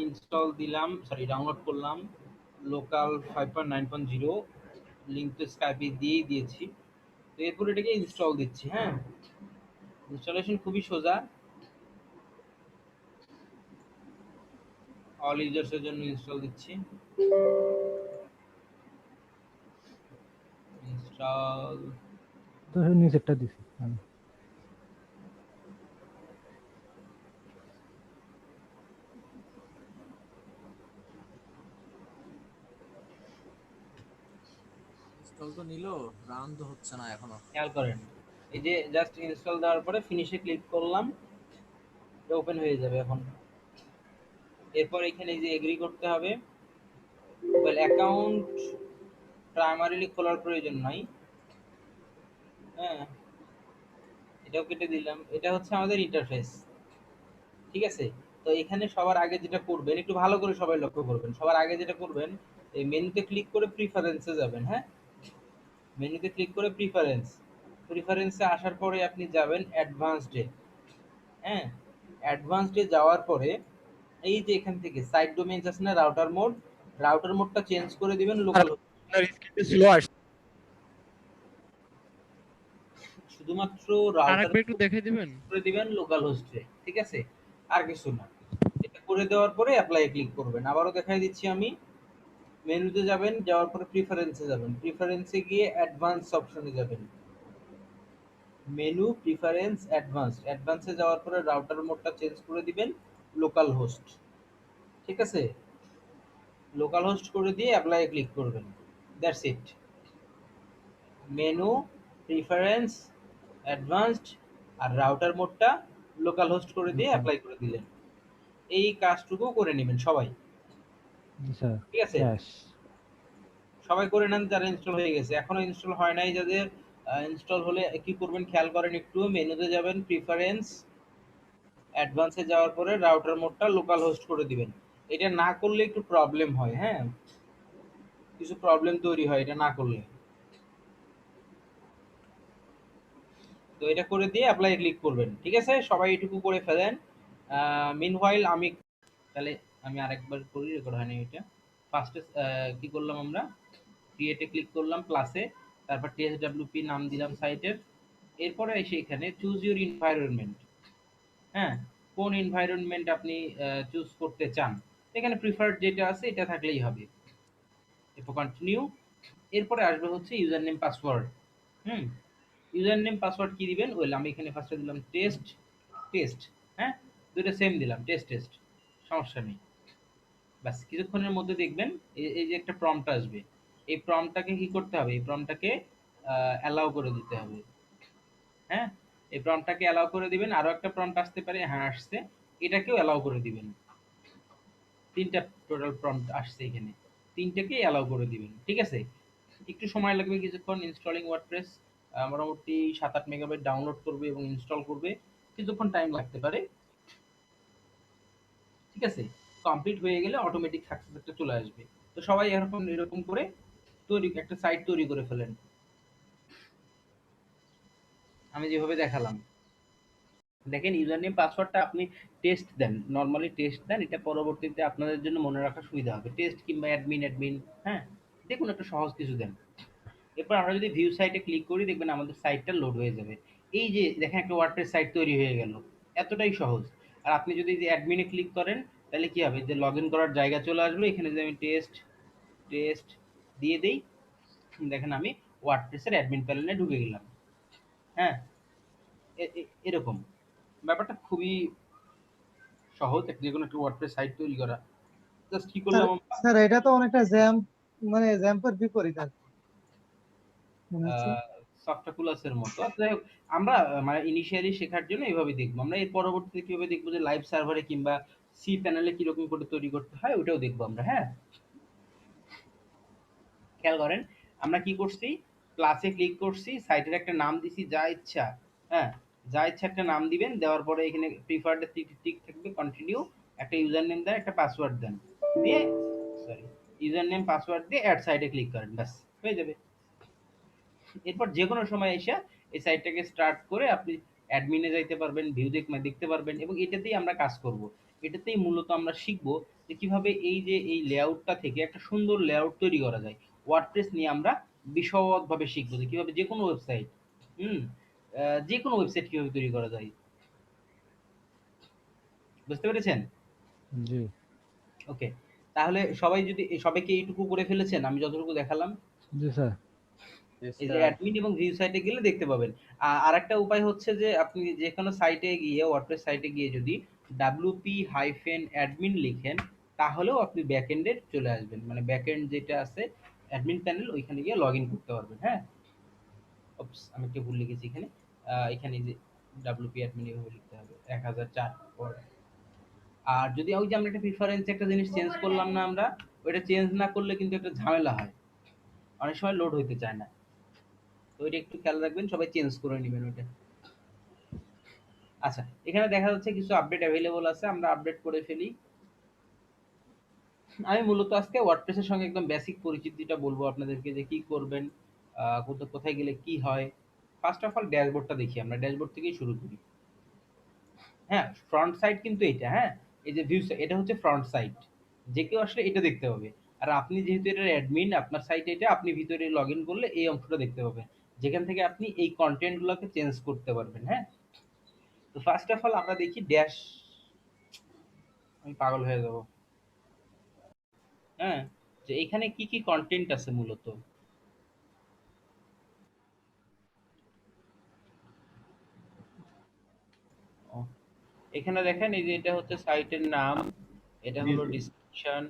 Install দিলাম, sorry download করলাম local 5.9.0, link তো স্কাইপে দিয়েই দিয়েছি। তো এরপর এটাকে ইনস্টল দিচ্ছি। হ্যাঁ, ইনস্টলেশন খুবই সোজা, অল ইউজার্সের জন্য ইনস্টল দিচ্ছি। ইনস্টল তো নিচেরটা দিছি আমি। ইনস্টল তো নিল, রান তো হচ্ছে না এখনো। খেয়াল করেন, এই যে জাস্ট ইনস্টল দেওয়ার পরে ফিনিশে ক্লিক করলাম, এটা ওপেন হয়ে যাবে এখন। এরপর এখানে যে এগ্রি করতে হবে। ওয়েল, অ্যাকাউন্ট প্রাইমারিলি খোলার প্রয়োজন নাই। হ্যাঁ, এটাও কেটে দিলাম। এটা হচ্ছে আমাদের ইন্টারফেস, ঠিক আছে। তো এখানে সবার আগে যেটা করবেন, একটু ভালো করে সবাই লক্ষ্য করবেন, সবার আগে যেটা করবেন, এই মেনুতে ক্লিক করে প্রিফারেন্সে যাবেন। হ্যাঁ, মেনুতে ক্লিক করে প্রিফারেন্সে আসার পরে আপনি যাবেন অ্যাডভান্সডে। হ্যাঁ, অ্যাডভান্সডে যাওয়ার পরে এই যে এখান থেকে সাইট ডোমেইনস আছে না, রাউটার মোডটা চেঞ্জ করে দিবেন লোকাল, আপনার স্ক্রিনে স্লো আসছে, শুধুমাত্র রাউটার আরেকবার একটু দেখে দিবেন। করে দিবেন লোকাল হোস্টে, ঠিক আছে, আর কিছু না। এটা করে দেওয়ার পরে অ্যাপ্লাই ক্লিক করবেন। আবারও দেখাই দিচ্ছি আমি। মেনুতে যাবেন, যাওয়ার পরে প্রিফারেন্সে যাবেন, প্রিফারেন্সে গিয়ে অ্যাডভান্স অপশনে যাবেন। মেনু, প্রিফারেন্স, অ্যাডভান্সে যাওয়ার পরে রাউটার মোডটা চেঞ্জ করে দিবেন লোকাল হোস্ট, ঠিক আছে। লোকাল হোস্ট করে দিয়ে অ্যাপ্লাই ক্লিক করবেন, that's it. Menu, preference, advanced আর রাউটার মোডটা লোকাল হোস্ট করে দিয়ে অ্যাপ্লাই করে দিলেন। এই কাজটুকু করে নেবেন সবাই, আচ্ছা, ঠিক আছে। শেষ। সবাই করে নেন যারা ইনস্টল হয়ে গেছে। এখনো ইনস্টল হয় নাই যাদের, ইনস্টল হলে কি করবেন খেয়াল করেন একটু। মেনুতে যাবেন, প্রিফারেন্স, অ্যাডভান্সে যাওয়ার পরে রাউটার মোডটা লোকাল হোস্ট করে দিবেন। এটা না করলে একটু প্রবলেম হয়। হ্যাঁ, কিছু প্রবলেম তৈরি হয় এটা না করলে। তো এটা করে দিয়ে অ্যাপ্লাই ক্লিক করবেন, ঠিক আছে। সবাই এটুকু করে ফেলেন। মিনহোয়াইল আমি তাহলে আমি আরেকবার করি, রেকর্ড হয়নি এটা। ফার্স্টে কি করলাম আমরা, ক্রিয়েটে ক্লিক করলাম প্লাসে, তারপর টিএসডব্লিউপি নাম দিলাম সাইটের। এরপরে এসে এখানে চুজ ইউর এনভায়রনমেন্ট। হ্যাঁ, কোন এনভায়রনমেন্ট আপনি চুজ করতে চান, এখানে প্রিফার্ড যেটা আছে এটা থাকলেই হবে। এরপর কন্টিনিউ। এরপরে আসবে হচ্ছে ইউজার নেম পাসওয়ার্ড। হুম, ইউজার নেম পাসওয়ার্ড কি দিবেন, ওয়েল আমি এখানে ফার্স্টে দিলাম টেস্ট টেস্ট। হ্যাঁ, দুটো সেম দিলাম, টেস্ট টেস্ট, সমস্যা নেই। ব্যাস, কিছুক্ষণের মধ্যে দেখবেন এই যে একটা প্রম্পট আসবে। এই প্রম্পটটাকে কি করতে হবে, এই প্রম্পটটাকে অ্যালাউ করে দিতে হবে। হ্যাঁ, এই প্রম্পটটাকে অ্যালাউ করে দিবেন। আরো একটা প্রম্পট আসতে পারে, হ্যাঁ আসছে, এটাকেও অ্যালাউ করে দিবেন। তিনটা টোটাল প্রম্পট আসছে এখানে, তিনটাকেই অ্যালাউ করে দিবেন, ঠিক আছে। একটু সময় লাগবে কিছুক্ষণ ইনস্টলিং ওয়ার্ডপ্রেস, মোটামুটি 7-8 মেগাবাইট ডাউনলোড করবে এবং ইনস্টল করবে, কিছুক্ষণ টাইম লাগতে পারে, ঠিক আছে। কমপ্লিট হয়ে গেলে অটোমেটিক সাকসেস একটা চলে আসবে। তো সবাই এরকম এরকম করে একটা সাইট তৈরি করে ফেলেন, আমি যেভাবে দেখালাম। দেখেন, ইউজার নেম পাসওয়ার্ডটা আপনি টেস্ট দেন, নর্মালি টেস্ট দেন, এটা পরবর্তীতে আপনাদের জন্য মনে রাখা সুবিধা হবে। টেস্ট কিংবা অ্যাডমিন অ্যাডমিন, হ্যাঁ, দেখুন একটা সহজ কিছু দেন। এরপর আমরা যদি ভিউ সাইটে ক্লিক করি, দেখবেন আমাদের সাইটটা লোড হয়ে যাবে। এই যে দেখেন, একটা ওয়ার্ডপ্রেস সাইট তৈরি হয়ে গেল, এতটাই সহজ। আর আপনি যদি যে অ্যাডমিনে ক্লিক করেন, তাহলে কি হবে, যে লগ ইন করার জায়গা চলে আসবে। এখানে যদি আমি টেস্ট টেস্ট দিয়ে দেই, দেখেন আমি ওয়ার্ডপ্রেসের অ্যাডমিন প্যানেলে ঢুকে গেলাম। হ্যাঁ, এরকম ব্যাপারটা খুবই সহজ, যে কোনো একটা ওয়ার্ডপ্রেস সাইট তৈরি করা। জাস্ট কি স্যার করলাম, স্যার এটা তো অনেকটা মানে জ্যাম্পের বিপরীত আর কি মনে হচ্ছে। সফটাকুলাসের মতো। যাই হোক, আমরা মানে ইনিশিয়ালি শেখার জন্য এইভাবে দেখবো। আমরা এর পরবর্তীতে কিভাবে দেখবো যে লাইভ সার্ভারে কিংবা সি প্যানেলে কিরকম করে তৈরি করতে হয়, ওটাও দেখবো আমরা। হ্যাঁ, খেয়াল করেন, আমরা কি করছি, ক্লাসে ক্লিক করছি, সাইটের একটা নাম দিছি যা ইচ্ছা। হ্যাঁ, যা ইচ্ছা একটা নাম দিবেন, দেওয়ার পরে এখানে প্রিফার্ড টিক থাকবে, কন্টিনিউ, একটা ইউজার নেম দেন, একটা পাসওয়ার্ড দেন, দিয়ে সরি ইউজার নেম পাসওয়ার্ড দিয়ে অ্যাড সাইটে ক্লিক করেন, ব্যাস হয়ে যাবে। এরপর যে কোনো সময় এসে এই সাইটটাকে স্টার্ট করে আপনি অ্যাডমিনে যাইতে পারবেন, ভিউ দেখতে পারবেন, এবং এটাতেই আমরা কাজ করব। এটাতেই মূলত আমরা শিখবো যে কিভাবে এই যে এই লেআউটটা থেকে একটা সুন্দর লেআউট তৈরি করা যায়। ওয়ার্ডপ্রেস নিয়ে আমরা বিশদভাবে শিখবো যে কিভাবে যে কোনো ওয়েবসাইট, হুম, যে কোনো ওয়েবসাইট কিভাবে তৈরি করা যায়। বুঝতে পেরেছেন? জি ওকে, তাহলে সবাই যদি সবাইকে এইটুকু করে ফেলেছেন আমি যতটুকু দেখালাম? জি স্যার। এই যে অ্যাডমিন এবং ভিউ সাইটে গেলে দেখতে পাবেন। আরেকটা উপায় হচ্ছে যে আপনি যেকোনো সাইটে গিয়ে ওয়ার্ডপ্রেস সাইটে গিয়ে যদি wp-admin লিখেন তাহলেও আপনি ব্যাকএন্ডে চলে আসবেন, মানে ব্যাকএন্ড যেটা আছে অ্যাডমিন প্যানেল ওইখানে গিয়ে লগ ইন করতে পারবেন। হ্যাঁ, ওপস আমি একটু ভুল লিখেছি এখানে। এখানে যে wp-admin এভাবে লিখতে হবে 1004 পর। আর যদি ওই যে আমরা একটা প্রিফারেন্স একটা জিনিস চেঞ্জ করলাম না আমরা, ওইটা চেঞ্জ না করলে কিন্তু একটা ঝামেলা হয়, অনেক সময় লোড হইতে চায় না। তো ওইটা একটু খেয়াল রাখবেন, সবাই চেঞ্জ করে নেবেন ওইটা। আচ্ছা, এখানে দেখা যাচ্ছে কিছু আপডেট অ্যাভেলেবল আছে, আমরা আপডেট করে ফেলি। আমি মূলত আজকে ওয়ার্ডপ্রেসের সঙ্গে একদম বেসিক পরিচিতিটা বলবো আপনাদেরকে যে কি করবেন, কোথায় গেলে কি হয়। ফার্স্ট অফ অল ড্যাশবোর্ডটা দেখি, আমরা ড্যাশবোর্ড থেকেই শুরু করি। হ্যাঁ, ফ্রন্ট সাইড কিন্তু এটা, হ্যাঁ, এই যে ভিউ এটা হচ্ছে ফ্রন্ট সাইড, যে কেউ আসলে এটা দেখতে পাবে। আর আপনি যেহেতু এটার অ্যাডমিন, আপনার সাইটে এটা, আপনি ভিতরে লগ ইন করলে এই অংশটা দেখতে পাবেন, যেখান থেকে আপনি এই কন্টেন্টগুলোকে চেঞ্জ করতে পারবেন। হ্যাঁ, তো ফার্স্ট অফ অল আমরা দেখি ড্যাশ, আমি পাগল হয়ে যাব। হ্যাঁ, যে এখানে কি কি কন্টেন্ট আছে মূলত। ও, এখানে দেখেন এই যে এটা হচ্ছে সাইটের নাম, এটা হলো ডিসক্রিপশন,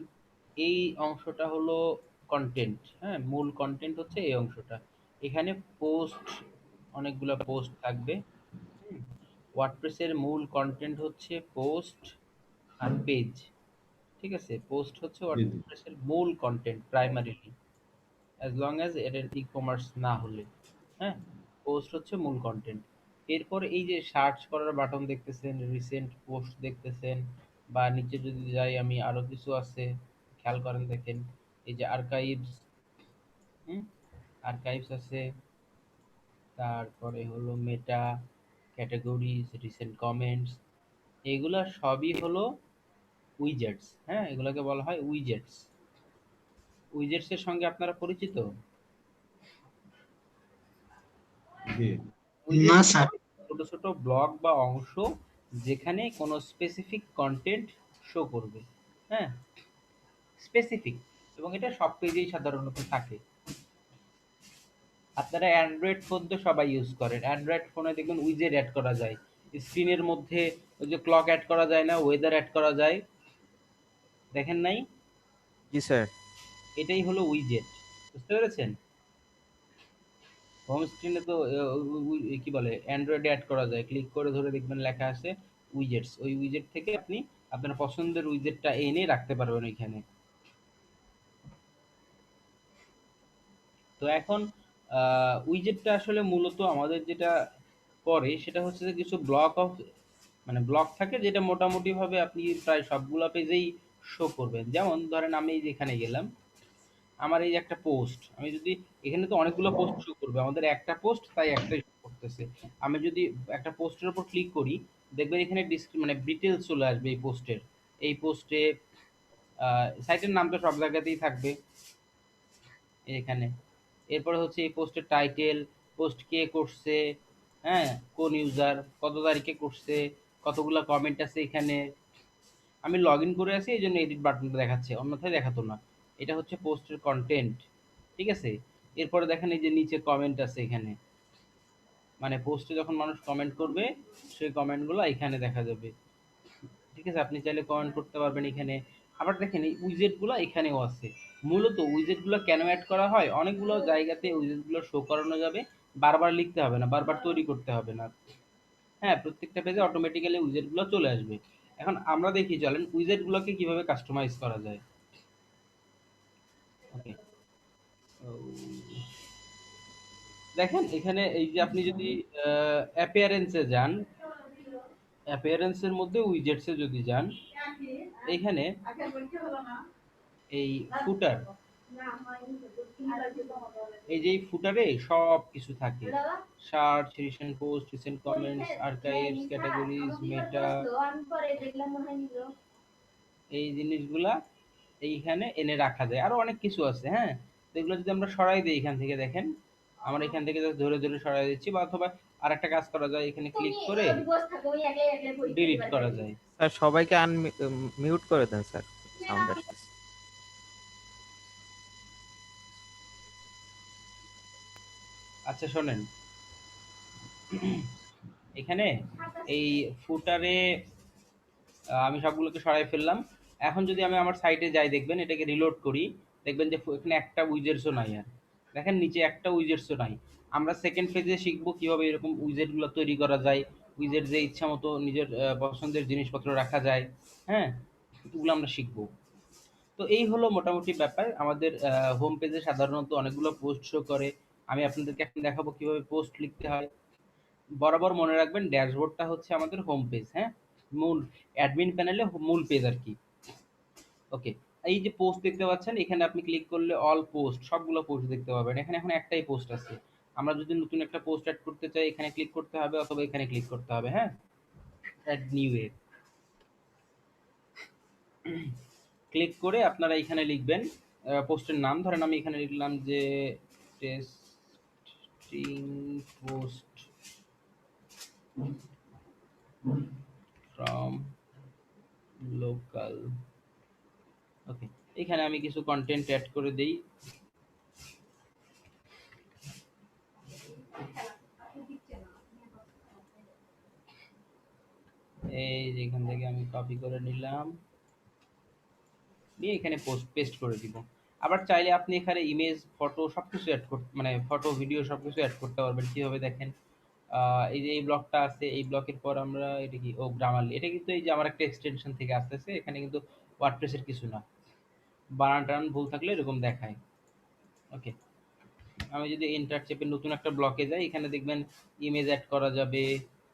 এই অংশটা হলো কন্টেন্ট। হ্যাঁ, মূল কন্টেন্ট হচ্ছে এই অংশটা। এখানে পোস্ট, অনেকগুলো পোস্ট থাকবে। ওয়ার্ডপ্রেসের মূল কন্টেন্ট হচ্ছে পোস্ট আর পেজ। ঠিক আছে, পোস্ট হচ্ছে ওয়ার্ডপ্রেসের মূল content primarily, as long as এটার ই কমার্স না হলে। হ্যাঁ, পোস্ট হচ্ছে মূল কন্টেন্ট। এরপর এই যে সার্চ করার বাটন দেখতেছেন, রিসেন্ট পোস্ট দেখতেছেন, বা নিচে যদি যাই আমি আরো কিছু আছে, খেয়াল করেন দেখেন, এই যে আর্কাইভস, হুম, আর্কাইভস আছে, তারপরে হলো মেটা, ক্যাটাগরিজ, রিসেন্ট কমেন্টস, এগুলা সবই হলো উইজেটস। হ্যাঁ, এগুলোকে বলা হয় উইজেটস। উইজেটস এর সঙ্গে আপনারা পরিচিত? না উইজেটস স্যার। ছোট ছোট ব্লক বা অংশ যেখানে কোনো স্পেসিফিক কন্টেন্ট শো করবে। হ্যাঁ, স্পেসিফিক, এবং এটা সব পেজেই সাধারণত থাকে। আপনারা অ্যান্ড্রয়েড ফোন তো সবাই ইউজ করেন, অ্যান্ড্রয়েড ফোনে দেখবেন উইজেট অ্যাড করা যায়, স্ক্রিনের মধ্যে ওই যে ক্লক অ্যাড করা যায় না, ওয়েদার অ্যাড করা যায়, দেখেন নাই? জি স্যার। এটাই হলো উইজেট। বুঝতে পেরেছেন? হোম স্ক্রিনে তো কি বলে অ্যান্ড্রয়েডে অ্যাড করা যায়, ক্লিক করে ধরে দেখবেন লেখা আছে উইজেটস, ওই উইজেট থেকে আপনি আপনার পছন্দের উইজেটটা এনে রাখতে পারবেন ওইখানে। তো এখন উইজেটটা আসলে মূলত আমাদের যেটা করে সেটা হচ্ছে যে কিছু ব্লক অফ, মানে ব্লক থাকে যেটা মোটামুটি ভাবে আপনি প্রায় সবগুলা পেজেই শো করবেন। যেমন ধরেন আমি এই যে এখানে গেলাম, আমার এই যে একটা পোস্ট, আমি যদি এখানে তো অনেকগুলো পোস্ট শো করবে, আমাদের একটা পোস্ট তাই একটাই শো করতেছে। আমি যদি একটা পোস্টের উপর ক্লিক করি, দেখবেন এখানে মানে ডিটেলস চলে আসবে এই পোস্টের। এই পোস্টে সাইটের নাম তো সব জায়গাতেই থাকবে এখানে। এরপরে হচ্ছে এই পোস্টের টাইটেল, পোস্ট কে করছে, হ্যাঁ, কোন ইউজার, কত তারিখে করছে, কতগুলা কমেন্ট আছে এখানে। আমি লগ ইন করে আছি এই জন্য এডিট বাটনটা দেখাচ্ছে, অন্যথায় দেখাতো না। এটা হচ্ছে পোস্টের কন্টেন্ট। ঠিক আছে, এরপরে দেখেন এই যে নিচে কমেন্ট আছে এখানে, মানে পোস্টে যখন মানুষ কমেন্ট করবে সেই কমেন্টগুলো এখানে দেখা যাবে। ঠিক আছে, আপনি চাইলে কমেন্ট করতে পারবেন এখানে। আবার দেখেন এই উইজেটগুলো এখানেও আছে। মূলত উইজেটগুলো কেন অ্যাড করা হয়, অনেকগুলো জায়গাতে উইজেটগুলো শো করানো যাবে, বারবার লিখতে হবে না, বারবার তৈরি করতে হবে না। হ্যাঁ, প্রত্যেকটা পেজে অটোমেটিক্যালি উইজেটগুলো চলে আসবে। এখন আমরা দেখি চলেন উইজেটগুলোকে কিভাবে কাস্টমাইজ করা যায়। ওকে, দেখেন এখানে এই যে আপনি যদি অ্যাপিয়ারেন্সে যান, অ্যাপিয়ারেন্সের মধ্যে উইজেটসে যদি যান, এইখানে এই ফুটার, এই যে এই ফুটারে সব কিছু থাকে, search, recent post, recent comments, archives, categories, meta, এই জিনিসগুলা এইখানে এনে রাখা যায়, আরো অনেক কিছু আছে। হ্যাঁ, তো এগুলো যদি আমরা সরাই দিই এখান থেকে, দেখেন আমরা এখান থেকে just ধরে ধরে সরাই দিচ্ছি, বা অথবা আর একটা কাজ করা যায়, এখানে ক্লিক করে ডিলিট করা যায়। স্যার সবাইকে মিউট করে দেন স্যার, সাউন্ড আসতেছে। আচ্ছা শোনেন, এখানে এই ফুটারে আমি সবগুলোকে সরাই ফেললাম। এখন যদি আমি আমার সাইটে যাই, দেখবেন এটাকে রিলোড করি, দেখবেন যে এখানে একটা উইজেটসও নাই। আর দেখেন নিচে একটা উইজেটসও নাই। আমরা সেকেন্ড ফেজে শিখবো কিভাবে এরকম উইজেটগুলো তৈরি করা যায়, উইজেট যে ইচ্ছা মতো নিজের পছন্দের জিনিসপত্র রাখা যায়। হ্যাঁ, এগুলো আমরা শিখবো। তো এই হলো মোটামুটি ব্যাপার। আমাদের হোম পেজে সাধারণত অনেকগুলো পোস্ট শো করে। আমি আপনাদেরকে এখন দেখাবো কিভাবে পোস্ট লিখতে হয়। বরাবর মনে রাখবেন ড্যাশবোর্ডটা হচ্ছে আমাদের হোম পেজ। হ্যাঁ, মূল অ্যাডমিন প্যানেলে মূল পেজ আর কি। ওকে, এই যে পোস্ট দেখতে পাচ্ছেন, এখানে আপনি ক্লিক করলে অল পোস্ট, সবগুলো পোস্ট দেখতে পাবেন। এখানে এখন একটাই পোস্ট আছে। আমরা যদি নতুন একটা পোস্ট অ্যাড করতে চাই, এখানে ক্লিক করতে হবে, অথবা এখানে ক্লিক করতে হবে। হ্যাঁ, অ্যাড নিউ এ ক্লিক করে আপনারা এখানে লিখবেন পোস্টের নাম। ধরেন আমি এখানে লিখলাম যে টেস্টিং পোস্ট ফ্রম লোকাল। ওকে, এখানে আমি কিছু কন্টেন্ট অ্যাড করে দেই। এই যে এখান থেকে আমি কপি করে নিলাম, নিয়ে এখানে পোস্ট পেস্ট করে দিব। আবার চাইলে আপনি এখানে ইমেজ, ফটো সবকিছু অ্যাড করতে, মানে ফটো ভিডিও সবকিছু অ্যাড করতে পারবেন। কিভাবে দেখেন, এই যে এই ব্লকটা আছে, এই ব্লকের পর আমরা এটা কি, ও গ্রামারলি, এটা কিন্তু এই যে আমার একটা এক্সটেনশন থেকে আসতেছে, এখানে কিন্তু ওয়ার্ডপ্রেসের কিছু না। বানান টানান ভুল থাকলে এরকম দেখায়। ওকে, আমি যদি এন্টার চেপে নতুন একটা ব্লকে যাই, এখানে দেখবেন ইমেজ অ্যাড করা যাবে,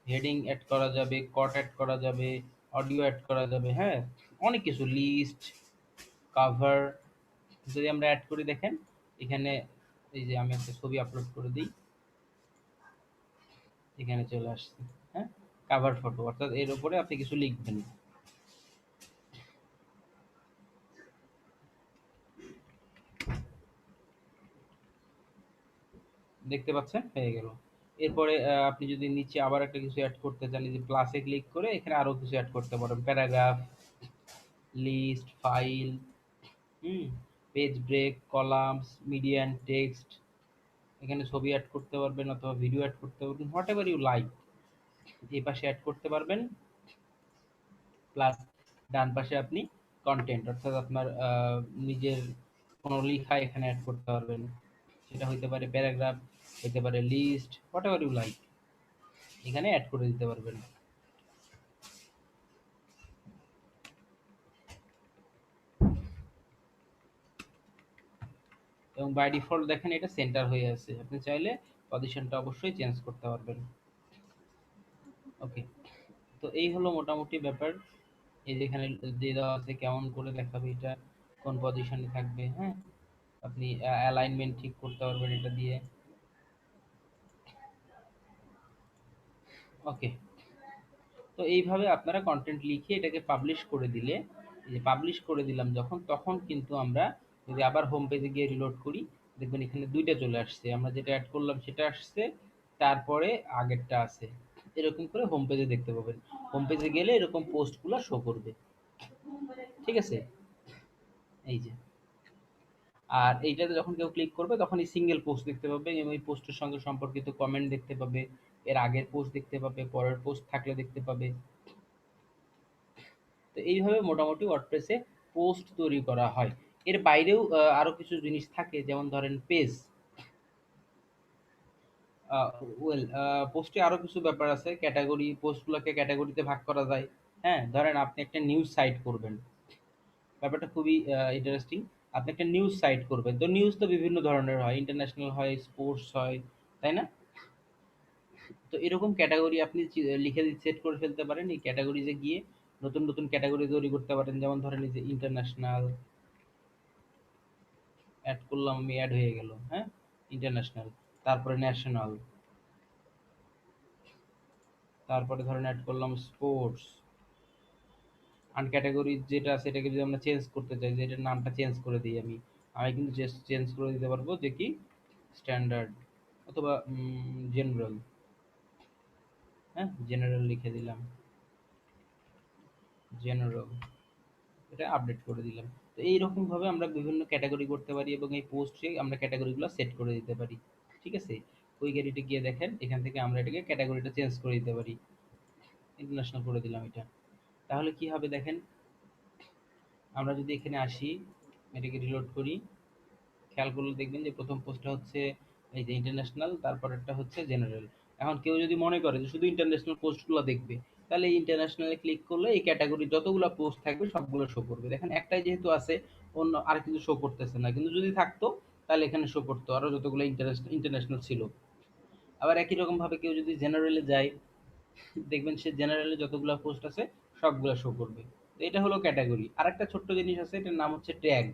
হেডিং অ্যাড করা যাবে, কট অ্যাড করা যাবে, অডিও অ্যাড করা যাবে। হ্যাঁ, অনেক কিছু, লিস্ট, কাভার যদি আমরা অ্যাড করি, দেখেন এখানে এই যে আমি একটা ছবি আপলোড করে দিই, এখানে চলে আসছে। হ্যাঁ, কাভার ফটো, অর্থাৎ এর উপরে আপনি কিছু লিখবেন। দেখতে পাচ্ছেন, হয়ে গেল। এরপরে আপনি যদি নিচে আবার একটা কিছু অ্যাড করতে চান, এই যে প্লাসে ক্লিক করে এখানে আরো কিছু অ্যাড করতে পারেন, paragraph, list, file, hmm, page break, columns, median text. এখানে ছবি অ্যাড করতে পারবেন, অথবা ভিডিও অ্যাড করতে পারবেন, হোয়াট এভার ইউ লাইক এই পাশে অ্যাড করতে পারবেন। প্লাস ডান পাশে আপনি কন্টেন্ট, অর্থাৎ আপনার নিজের কোনো লেখা এখানে অ্যাড করতে পারবেন। সেটা হইতে পারে প্যারাগ্রাফ, হইতে পারে list, whatever you like এখানে অ্যাড করে দিতে পারবেন। এবং বাই ডিফল্ট দেখেন এটা সেন্টার হয়ে আছে, আপনি চাইলে পজিশনটা অবশ্যই চেঞ্জ করতে পারবেন। ওকে, তো এই হলো মোটামুটি ব্যাপার। এই যেখানে দিয়ে দেওয়া আছে কেমন করে দেখাবে এটা, কোন পজিশনে থাকবে। হ্যাঁ, আপনি অ্যালাইনমেন্ট ঠিক করতে পারবেন এটা দিয়ে। ওকে, তো এইভাবে আপনারা কন্টেন্ট লিখে এটাকে পাবলিশ করে দিলে, এই যে পাবলিশ করে দিলাম যখন, তখন কিন্তু আমরা যদি আবার হোম পেজে গিয়ে রিলোড করি, দেখবেন এখানে দুইটা চলে আসছে। আমরা যেটা অ্যাড করলাম সেটা আসছে, তারপরে আগেরটা আছে। এরকম করে হোম পেজে দেখতে পাবেন। হোম পেজে গেলে এরকম পোস্টগুলো শো করবে। ঠিক আছে, এই যে। আর এইটাতে যখন কেউ ক্লিক করবে, তখন এই সিঙ্গেল পোস্ট দেখতে পাবে, এবং এই পোস্টের সঙ্গে সম্পর্কিত কমেন্ট দেখতে পাবে, এর আগের পোস্ট দেখতে পাবে, পরের পোস্ট থাকলে দেখতে পাবে। তো এইভাবে মোটামুটি ওয়ার্ডপ্রেসে পোস্ট তৈরি করা হয়। এর বাইরেও আরো কিছু জিনিস থাকে, যেমন ধরেন পেজ, ওয়েল, পোস্টে আরো কিছু ব্যাপার আছে, ক্যাটাগরি, পোস্টগুলোকে ক্যাটাগরিতে ভাগ করা যায়। হ্যাঁ, ধরেন আপনি একটা নিউজ সাইট করবেন, ব্যাপারটা খুবই ইন্টারেস্টিং। আপনি একটা নিউজ সাইট করবেন, তো নিউজ তো বিভিন্ন ধরনের হয়, ইন্টারন্যাশনাল হয়, স্পোর্টস হয়, তাই না? তো এরকম ক্যাটাগরি আপনি লিখে সেট করে ফেলতে পারেন। এই ক্যাটাগরিজে গিয়ে নতুন নতুন ক্যাটাগরি তৈরি করতে পারেন। যেমন ধরেন এই যে ইন্টারন্যাশনাল অ্যাড করলাম আমি, অ্যাড হয়ে গেল। হ্যাঁ, ইন্টারন্যাশনাল, তারপরে ন্যাশনাল, তারপরে ধরেন অ্যাড করলাম স্পোর্টস, আনক্যাটাগরি যেটা আছে এটাকে যদি আমরা চেঞ্জ করতে চাই, যে এটার নামটা চেঞ্জ করে দিই, আমি আমি কিন্তু জাস্ট চেঞ্জ করে দিতে পারবো যে কি স্ট্যান্ডার্ড অথবা জেনারেল। হ্যাঁ, জেনারেল লিখে দিলাম, জেনারেল, এটা আপডেট করে দিলাম। তো এইরকম ভাবে আমরা বিভিন্ন ক্যাটাগরি করতে পারি এবং এই পোস্টে আমরা ক্যাটাগরিগুলো সেট করে দিতে পারি। ঠিক আছে, ওই গ্যারিটে গিয়ে দেখেন এখান থেকে আমরা এটাকে ক্যাটাগরিটা চেঞ্জ করে দিতে পারি, ইন্টারন্যাশনাল করে দিলাম এটা। তাহলে কি হবে দেখেন, আমরা যদি এখানে আসি, এটাকে রিলোড করি, খেয়াল করলে দেখবেন যে প্রথম পোস্টটা হচ্ছে এই যে ইন্টারন্যাশনাল, তারপরেরটা হচ্ছে জেনারেল। এখন কেউ যদি মনে করে যে শুধু ইন্টারন্যাশনাল পোস্টগুলো দেখবে, তাহলে এই ইন্টারন্যাশনালে ক্লিক করলে এই ক্যাটাগরি যতগুলো পোস্ট থাকবে সবগুলো শো করবে। দেখেন একটাই যেহেতু আছে, অন্য আর কিছু শো করতেছে না, কিন্তু যদি থাকতো তাহলে এখানে শো করতো আরও যতগুলো ইন্টারন্যাশনাল ছিল। আবার একই রকম ভাবে কেউ যদি জেনারেলে যায়, দেখবেন সে জেনারেলে যতগুলো পোস্ট আছে সবগুলো শো করবে। তো এটা হলো ক্যাটাগরি। আর একটা ছোট্ট জিনিস আছে, এটার নাম হচ্ছে ট্যাগ।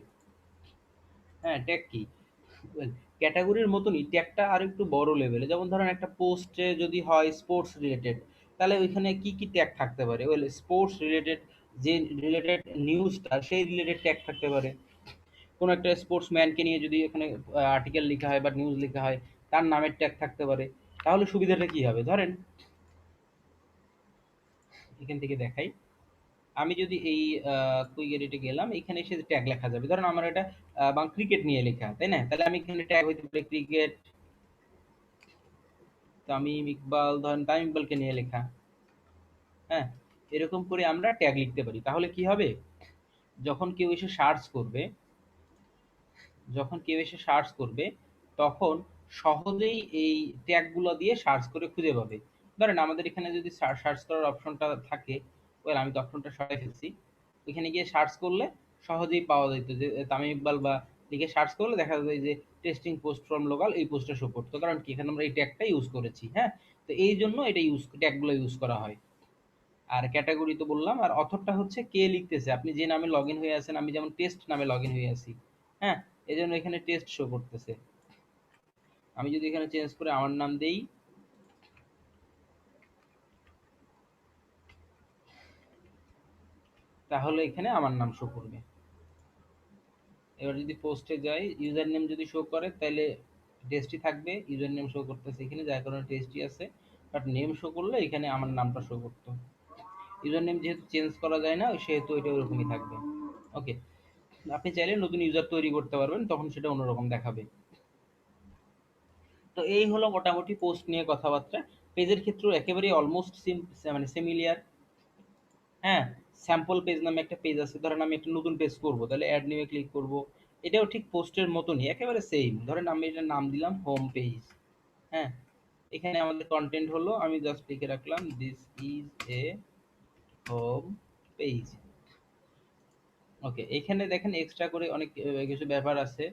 হ্যাঁ, ট্যাগ কি? ক্যাটাগরির মতনই ট্যাগটা আর একটু বড় লেভেলে। যেমন ধরেন একটা পোস্টে যদি হয় স্পোর্টস রিলেটেড, তাহলে ওইখানে কি কি ট্যাগ থাকতে পারে? ওয়েল, স্পোর্টস রিলেটেড যে রিলেটেড নিউজটা, সেই রিলেটেড ট্যাগ থাকতে পারে। কোনো একটা স্পোর্টসম্যানকে নিয়ে যদি এখানে আর্টিকেল লেখা হয় বা নিউজ লেখা হয়, তার নামের ট্যাগ থাকতে পারে। তাহলে সুবিধাটা কি হবে? ধরেন এখান থেকে দেখাই, আমি যদি এই কুইগেরিটে গেলাম, এখানে এসে ট্যাগ লেখা যাবে। ধরেন আমার এটা ক্রিকেট নিয়ে লেখা, তাই না? তাহলে আমি এখানে ট্যাগ হইতে পারে ক্রিকেট, তামিম ইকবাল, ধরেন তামিম ইকবালকে নিয়ে লেখা। হ্যাঁ, এরকম করে আমরা ট্যাগ লিখতে পারি। তাহলে কি হবে, যখন কেউ এসে সার্চ করবে, যখন কেউ এসে সার্চ করবে তখন সহজেই এই ট্যাগগুলো দিয়ে সার্চ করে খুঁজে পাবে। ধরেন আমাদের এখানে যদি সার্চ করার অপশনটা থাকে, ওয়েল আমি তো অপশনটা সরাই ফেলছি, এখানে গিয়ে সার্চ করলে সহজেই পাওয়া যেত যে তামিম ইকবাল বা লিখে সার্চ করলে দেখা যায় যে টেস্টিং পোস্ট ফ্রম লোকাল এই পোস্টটা শো করতো, কারণ কি এখানে আমরা এই ট্যাগটা ইউজ করেছি। হ্যাঁ, তো এই জন্য এটা ট্যাগগুলো ইউজ করা হয়। আর ক্যাটাগরি তো বললাম। আর অথরটা হচ্ছে কে লিখতেছে, আপনি যে নামে লগ ইন হয়ে আছেন, আমি যেমন টেস্ট নামে লগ ইন হয়ে আছি। হ্যাঁ, এই জন্য এখানে টেস্ট শো করতেছে। আমি যদি এখানে চেঞ্জ করে আমার নাম দেই, তাহলে এখানে আমার নাম শো করবে। এবার যদি পোস্টে যাই, ইউজার নেম যদি শো করে তাহলে টেস্টই থাকবে, ইউজার নেম শো করতেছে এখানে যার কারণে টেস্টই আছে। বাট নেম শো করলে এখানে আমার নামটা শো করতো। ইউজার নেম যেহেতু চেঞ্জ করা যায় না, সেহেতু এটা ওরকমই থাকবে। ওকে, আপনি চাইলে নতুন ইউজার তৈরি করতে পারবেন, তখন সেটা অন্যরকম দেখাবে। তো এই হলো মোটামুটি পোস্ট নিয়ে কথাবার্তা। পেজের ক্ষেত্রেও একেবারেই অলমোস্ট মানে সিমিলিয়ার। হ্যাঁ, স্যাম্পল পেজ নামে একটা পেজ আছে। ধরেন আমি একটা নতুন পেজ করব, তাহলে অ্যাড নিউয়ে ক্লিক করব। এটাও ঠিক পোস্টের মতনই, একেবারে সেম। ধরেন আমি এটার নাম দিলাম হোম পেজ। হ্যাঁ, এখানে আমাদের কন্টেন্ট হলো, আমি জাস্ট লিখে রাখলাম this is a home page. Okay, এখানে দেখেন এক্সট্রা করে অনেক কিছু ব্যাপার আছে।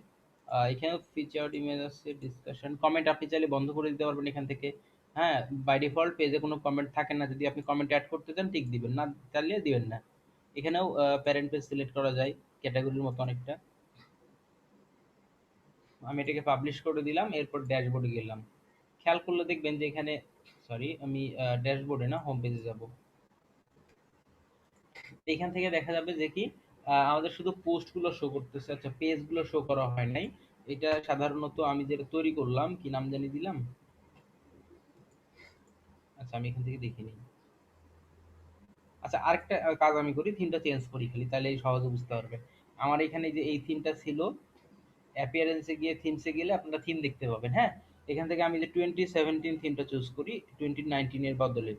এখানেও ফিচার্ড ইমেজ আছে, ডিসকাশন, কমেন্ট আপনি চাইলে বন্ধ করে দিতে পারবেন এখান থেকে। হ্যাঁ, বাই ডিফল্ট পেজে কোনো কমেন্ট থাকে না, যদি আপনি কমেন্ট অ্যাড করতে চান টিক দিবেন, না চাইলে দিবেন না। এখানেও প্যারেন্ট পেজ সিলেক্ট করা যায়, ক্যাটাগরির মতো অনেকটা। আমি এটাকে পাবলিশ করে দিলাম, এরপর ড্যাশবোর্ডে গেলাম। খেয়াল করলে দেখবেন যে এখানে, সরি আমি ড্যাশবোর্ডে না, হোম পেজে যাব। এখান থেকে দেখা যাবে যে কি আমাদের শুধু পোস্টগুলো শো করতেছে, আচ্ছা পেজগুলো শো করা হয় নাই। এটা সাধারণত আমি যেটা তৈরি করলাম, কি নাম জানি দিলাম, আচ্ছা আমি এখান থেকে দেখে নিই। আচ্ছা, আরেকটা কাজ আমি করি, থিমটা চেঞ্জ করি খালি, তাহলে সহজে বুঝতে পারবে। আমার এখানে যে এই থিমটা ছিল, অ্যাপিয়ারেন্সে গিয়ে থিমসে গেলে আপনারা থিম দেখতে পাবেন। হ্যাঁ, এখান থেকে আমি যে 2017 থিমটা চুজ করি 2019 এর বদলে,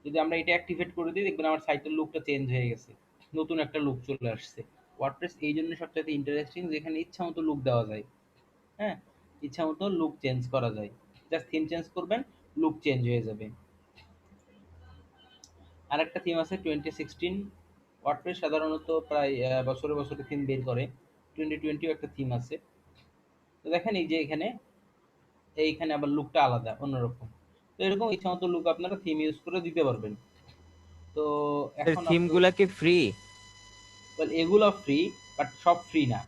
যদি আমরা এটা অ্যাক্টিভেট করে দিই, দেখবেন আমার সাইটের লুকটা চেঞ্জ হয়ে গেছে, নতুন একটা লুক চলে আসছে। ওয়ার্ডপ্রেস এই জন্য সবচেয়ে ইন্টারেস্টিং, যেখানে ইচ্ছা মতো লুক দেওয়া যায়। হ্যাঁ, ইচ্ছা মতো লুক চেঞ্জ করা যায়। জাস্ট থিম চেঞ্জ করবেন, লুক চেঞ্জ হয়ে যাবে। আরেকটা থিম আছে 2016। ওয়ার্ডপ্রেস সাধারণত প্রায় বছরে বছরে থিম বের করে। 2020 একটা থিম আছে। তো দেখেন এই যে এখানে, এইখানে আবার লুকটা আলাদা, অন্যরকম। তো এরকম ইচ্ছা মতো লুক আপনারা থিম ইউজ করে দিতে পারবেন। তো এখন থিম আপনার, গুলা কি ফ্রি? এগুলো ফ্রি, বাট সব ফ্রি না।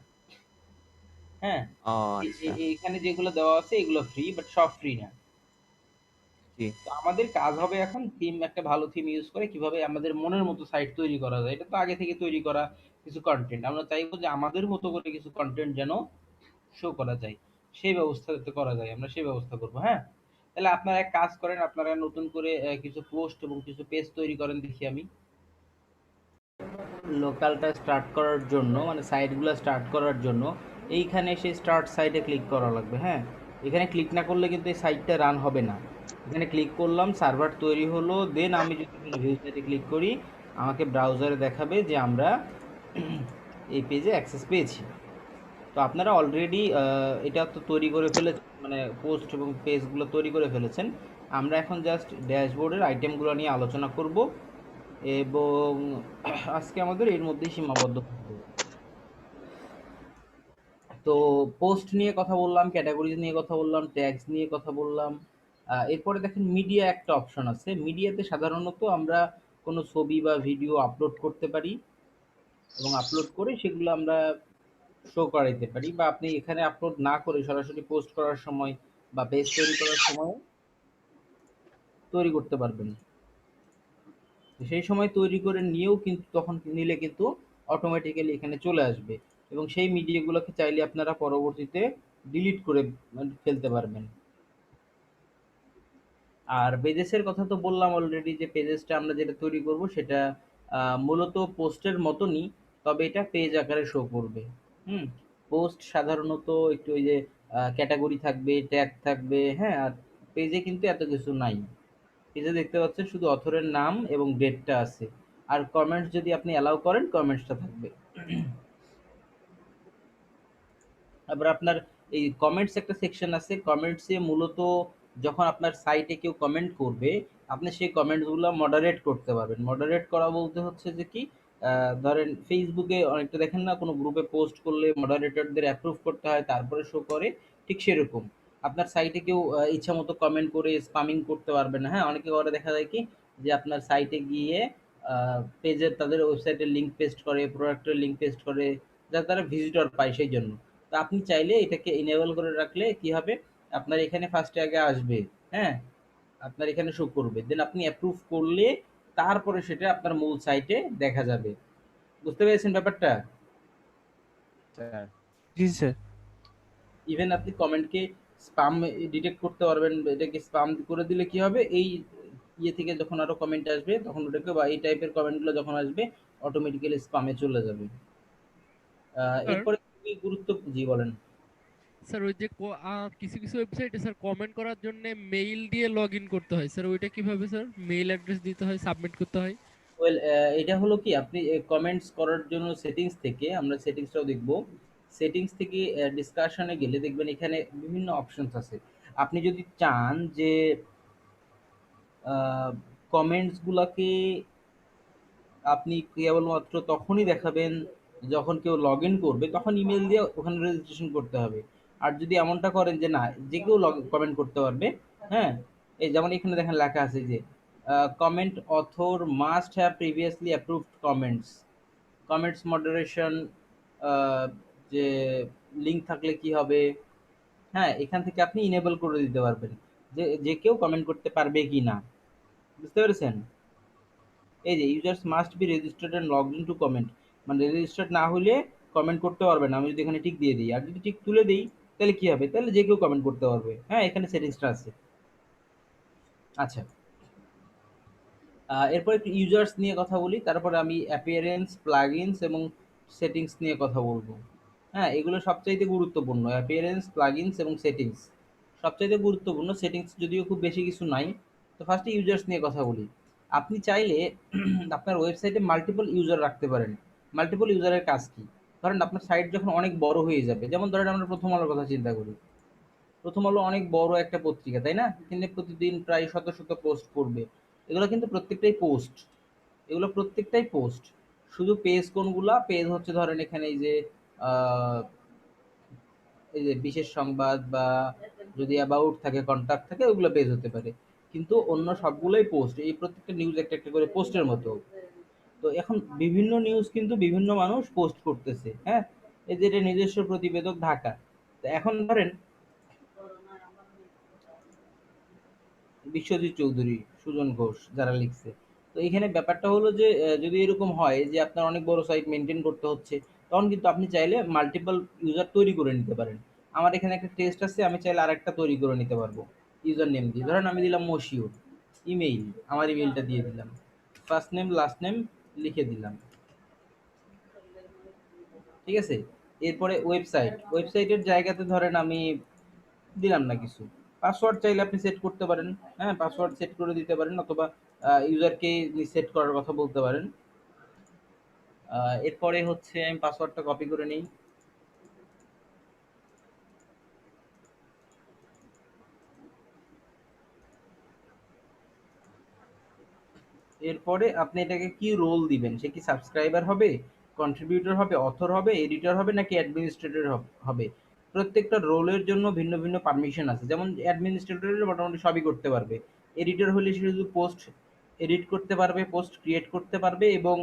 হ্যাঁ, ও আচ্ছা। এইখানে যেগুলো দেওয়া আছে এগুলো ফ্রি, বাট সব ফ্রি না। জি। তো আমাদের কাজ হবে এখন থিম, একটা ভালো থিম ইউজ করে কিভাবে আমাদের মনের মতো সাইট তৈরি করা যায়। এটা তো আগে থেকে তৈরি করা কিছু কনটেন্ট। আমরা চাইবো যে আমাদের মতো করে কিছু কনটেন্ট যেন শো করা যায়। সেই ব্যবস্থা যাতে করা যায়, আমরা সেই ব্যবস্থা করব, হ্যাঁ? তাহলে আপনারা এক কাজ করেন, আপনারা নতুন করে কিছু পোস্ট এবং কিছু পেজ তৈরি করেন দেখি আমি। লোকালটা স্টার্ট করার জন্য মানে সাইটগুলো স্টার্ট করার জন্য এইখানে সেই স্টার্ট সাইটে ক্লিক করা লাগবে, হ্যাঁ? এখানে ক্লিক না করলে কিন্তু এই সাইটটা রান হবে না। এখানে ক্লিক করলাম, সার্ভার তৈরি হলো, দেন আমি যদি ভিউ সাইটে ক্লিক করি আমাকে ব্রাউজারে দেখাবে যে আমরা এই পেজে অ্যাক্সেস পেয়েছি। তো আপনারা অলরেডি এটা তো তৈরি করে ফেলেছেন, মানে পোস্ট এবং পেজগুলো তৈরি করে ফেলেছেন। আমরা এখন জাস্ট ড্যাশবোর্ডের আইটেমগুলো নিয়ে আলোচনা করব এবং আজকে আমাদের এর মধ্যেই সীমাবদ্ধ থাকবে। তো পোস্ট নিয়ে কথা বললাম, ক্যাটাগরিজ নিয়ে কথা বললাম, ট্যাগস নিয়ে কথা বললাম। এরপরে দেখেন মিডিয়া একটা অপশন আছে। মিডিয়াতে সাধারণত আমরা কোনো ছবি বা ভিডিও আপলোড করতে পারি এবং আপলোড করে সেগুলো আমরা শো করাইতে পারি, বা আপনি এখানে আপলোড না করে সরাসরি পোস্ট করার সময় বা পেজ তৈরি করার সময় তৈরি করতে পারবেন। সেই সময় তৈরি করে নিয়েও কিন্তু তখন নিলে কিন্তু অটোমেটিক্যালি এখানে চলে আসবে এবং সেই মিডিয়াগুলোকে চাইলে আপনারা পরবর্তীতে ডিলিট করে ফেলতে পারবেন। আর পেজেসের কথা তো বললাম অলরেডি, যে পেজেসটা আমরা যেটা তৈরি করব সেটা মূলত পোস্টের মতনই, তবে এটা পেজ আকারে শো করবে। হুম। পোস্ট সাধারণত একটু ওই যে ক্যাটাগরি থাকবে, ট্যাগ থাকবে, হ্যাঁ? আর পেজে কিন্তু এত কিছু নাই। পেজে দেখতে পাচ্ছেন শুধু অথরের নাম এবং ডেটটা আছে। আর কমেন্টস যদি আপনি অ্যালাউ করেন কমেন্টসটা থাকবে। আবার আপনার এই কমেন্টস একটা সেকশন আছে। কমেন্টসে মূলত যখন আপনার সাইটে কেউ কমেন্ট করবে, আপনি সেই কমেন্টসগুলো মডারেট করতে পারবেন। মডারেট করা বলতে হচ্ছে যে কি, ধরেন ফেসবুকে অনেকটা দেখেন না, কোনো গ্রুপে পোস্ট করলে মডারেটরদের অ্যাপ্রুভ করতে হয় তারপরে শো করে, ঠিক সেরকম আপনার সাইটে কেউ ইচ্ছা মতো কমেন্ট করে স্পামিং করতে পারবে না, হ্যাঁ? অনেকে করে দেখা যায় কি, যে আপনার সাইটে গিয়ে পেজের তাদের ওয়েবসাইটের লিঙ্ক পেস্ট করে, প্রোডাক্টের লিঙ্ক পেস্ট করে, যাতে তারা ভিজিটর পায় সেই জন্য। তো আপনি চাইলে এটাকে এনেবল করে রাখলে কি হবে, আপনার এখানে ফার্স্টে আগে আসবে, হ্যাঁ? আপনার এখানে শো করবে, দেন আপনি অ্যাপ্রুভ করলে তারপরে সেটা আপনার মূল সাইটে দেখা যাবে। বুঝতে পেরেছেন ব্যাপারটা? স্যার। জি স্যার। ইভেন আপনি কমেন্টকে স্পাম ডিটেক্ট করতে পারবেন। এটাকে স্পাম করে দিলে কি হবে, এই ইয়ে থেকে যখন আরো কমেন্ট আসবে তখন ওটাকে, বা এই টাইপের কমেন্টগুলো যখন আসবে অটোমেটিক্যালি স্পামে চলে যাবে। স্যার এরপরে খুবই গুরুত্ব, জি বলেন। স্যার ওই যে কিছু কিছু ওয়েবসাইটে স্যার কমেন্ট করার জন্য মেইল দিয়ে লগ ইন করতে হয় স্যার, ওইটা কিভাবে স্যার? মেইল অ্যাড্রেস দিতে হয়, সাবমিট করতে হয়। ওয়েল, এটা হলো কি, আপনি কমেন্টস করার জন্য সেটিংস থেকে, আমরা সেটিংসটাও দেখব। সেটিংস থেকে ডিসকাশনে গেলে দেখবেন এখানে বিভিন্ন অপশনস আছে। আপনি যদি চান যে কমেন্টস গুলাকে আপনি কেবলমাত্র তখনই দেখাবেন যখন কেউ লগ ইন করবে, তখন ইমেল দিয়ে ওখানে রেজিস্ট্রেশন করতে হবে। আর যদি এমনটা করেন যে না, যে কেউ কমেন্ট করতে পারবে, হ্যাঁ? এই যেমন এখানে দেখেন লেখা আছে যে comment author must have previously approved comments, comments moderation, যে লিঙ্ক থাকলে কি হবে, হ্যাঁ? এখান থেকে আপনি ইনেবল করে দিতে পারবেন যে যে কেউ কমেন্ট করতে পারবে কি না। বুঝতে পেরেছেন? এই যে users must be registered and logged in to comment, মানে রেজিস্টার্ড না হলে কমেন্ট করতে পারবে না। আমি যদি এখানে টিক দিয়ে দিই আর যদি টিক তুলে দিই তাহলে কি হবে, তাহলে যে কেউ কমেন্ট করতে পারবে, হ্যাঁ? এখানে সেটিংসটা আছে। আচ্ছা, এরপর একটু ইউজার্স নিয়ে কথা বলি, তারপরে আমি অ্যাপিয়ারেন্স, প্লাগইনস এবং সেটিংস নিয়ে কথা বলবো। হ্যাঁ, এগুলো সবচাইতে গুরুত্বপূর্ণ। অ্যাপিয়ারেন্স, প্লাগইনস এবং সেটিংস সবচাইতে গুরুত্বপূর্ণ। সেটিংস যদিও খুব বেশি কিছু নাই। তো ফার্স্টে ইউজার্স নিয়ে কথা বলি। আপনি চাইলে আপনার ওয়েবসাইটে মাল্টিপল ইউজার রাখতে পারেন। মাল্টিপল ইউজারের কাজ কি? ধরেন আপনার সাইট যখন অনেক বড় হয়ে যাবে, যেমন ধরেন আমরা প্রথম আলোর কথা চিন্তা করি। প্রথম আলো অনেক বড় একটা পত্রিকা, তাই না? কিন্তু প্রতিদিন প্রায় শত শত পোস্ট করবে। এগুলো কিন্তু প্রত্যেকটাই পোস্ট, এগুলো প্রত্যেকটাই পোস্ট। শুধু পেজ কোনগুলা, পেজ হচ্ছে ধরেন এখানে আহ, এই যে বিশেষ সংবাদ বা যদি অ্যাবাউট থাকে, কন্টাক্ট থাকে, ওগুলো পেজ হতে পারে। কিন্তু অন্য সবগুলোই পোস্ট। এই প্রত্যেকটা নিউজ একটা একটা করে পোস্টের মতো। তো এখন বিভিন্ন নিউজ কিন্তু বিভিন্ন মানুষ পোস্ট করতেছে, হ্যাঁ? এই যে এটা নিজস্ব প্রতিবেদক ঢাকা। তো এখন ধরেন বিশ্বজিৎ চৌধুরী, সুজন ঘোষ যারা লিখছে। তো এখানে ব্যাপারটা হলো যে যদি এরকম হয় যে আপনার অনেক বড় সাইট মেনটেন করতে হচ্ছে, তখন কিন্তু আপনি চাইলে মাল্টিপল ইউজার তৈরি করে নিতে পারেন। আমার এখানে একটা টেস্ট আছে, আমি চাইলে আরেকটা তৈরি করে নিতে পারবো ইউজার নেম দিয়ে। ধরেন আমি দিলাম মশিউর, ইমেইল, আমার ইমেইলটা দিয়ে দিলাম, ফার্স্ট নেম লাস্ট নেম লিখে দিলাম, ঠিক আছে। এরপরে ওয়েবসাইটের জায়গাতে ধরেন আমি দিলাম না কিছু, পাসওয়ার্ড চাইলে আপনি সেট করতে পারেন। হ্যাঁ, পাসওয়ার্ড সেট করে দিতে পারেন, অথবা ইউজারকে সেট করার কথা বলতে পারেন। এরপরে হচ্ছে আমি পাসওয়ার্ডটা কপি করে নিই। এরপরে আপনি এটাকে কি রোল দিবেন, সে কি সাবস্ক্রাইবার হবে, কন্ট্রিবিউটর হবে, অথর হবে, এডিটর হবে নাকি অ্যাডমিনিস্ট্রেটর হবে। প্রত্যেকটা রোলের জন্য ভিন্ন ভিন্ন পারমিশন আছে। যেমন অ্যাডমিনিস্ট্রেটরের মোটামুটি সবই করতে পারবে, এডিটর হলে সে শুধু পোস্ট এডিট করতে পারবে, পোস্ট ক্রিয়েট করতে পারবে এবং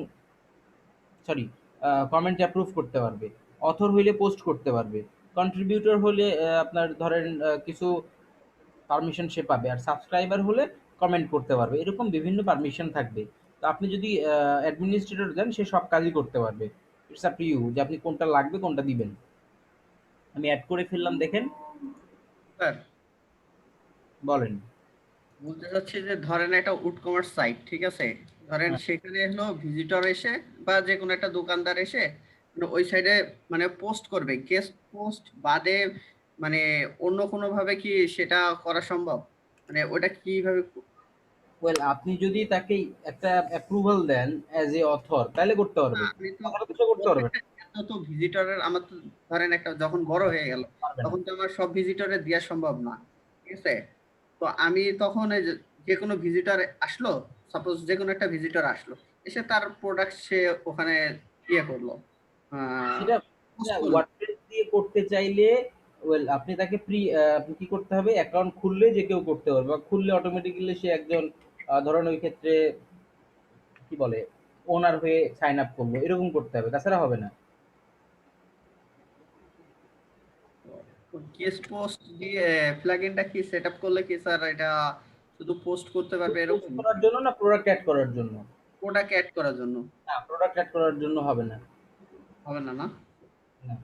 সরি কমেন্ট অ্যাপ্রুভ করতে পারবে, অথর হইলে পোস্ট করতে পারবে, কন্ট্রিবিউটর হলে আপনার ধরেন কিছু পারমিশন সে পাবে, আর সাবস্ক্রাইবার হলে কমেন্ট করতে পারবে। এরকম বিভিন্ন পারমিশন থাকবে। তো আপনি যদি অ্যাডমিনিস্ট্রেটর দেন, সে সব কাজই করতে পারবে। ইটস আপ টু ইউ যে আপনি কোনটা লাগবে কোনটা দিবেন। আমি অ্যাড করে ফেললাম, দেখেন। স্যার, বলেন। বলতে চাচ্ছি যে ধরেন একটা উড কমার্স সাইট, ঠিক আছে, ধরেন হ্যাঁ, সেখানে হলো ভিজিটর এসে বা যে কোনো একটা দোকানদার এসে মানে ওই সাইডে মানে পোস্ট করবে, গেস্ট পোস্ট বাদে মানে অন্য কোনো ভাবে কি সেটা করা সম্ভব? মানে ওটা কিভাবে ওয়েল আপনি যদি তাকে একটা অ্যাপ্রুভাল দেন অ্যাজ এ অথর, তাহলে করতে পারবে। আমি তো তাহলে তো সে করতে পারবে না। এত তো ভিজিটরের আমার তো ধরেন একটা যখন বড় হয়ে গেল পারবে না। তখন তো আমার সব ভিজিটরে দেওয়া সম্ভব না, ঠিক আছে। তো আমি তখন এই যে যে কোনো ভিজিটর আসলো, সাপোজ যে কোনো একটা ভিজিটর আসলো, এসে তার প্রোডাক্ট সে ওখানে ইয়ে করলো, সেটা পোস্ট করলো। ওয়ার্ডপ্রেস দিয়ে করতে চাইলে ওয়েল আপনি তাকে আপনি কি করতে হবে, অ্যাকাউন্ট খুললে যে কেউ করতে পারবে, বা খুললে অটোমেটিক্যালি সে একজন ধরেন ওই ক্ষেত্রে কি বলে ওনার হয়ে সাইন আপ করলো, এরকম করতে হবে, তাছাড়া হবে না। গেস্ট পোস্ট দিয়ে প্লাগইনটা কি সেটআপ করলে কি স্যার এটা শুধু পোস্ট করতে পারবে পোস্ট এরকম? করার জন্য না প্রোডাক্ট অ্যাড করার জন্য? প্রোডাক্ট অ্যাড করার জন্য না, প্রোডাক্ট অ্যাড করার জন্য হবে না। হবে না, না? না,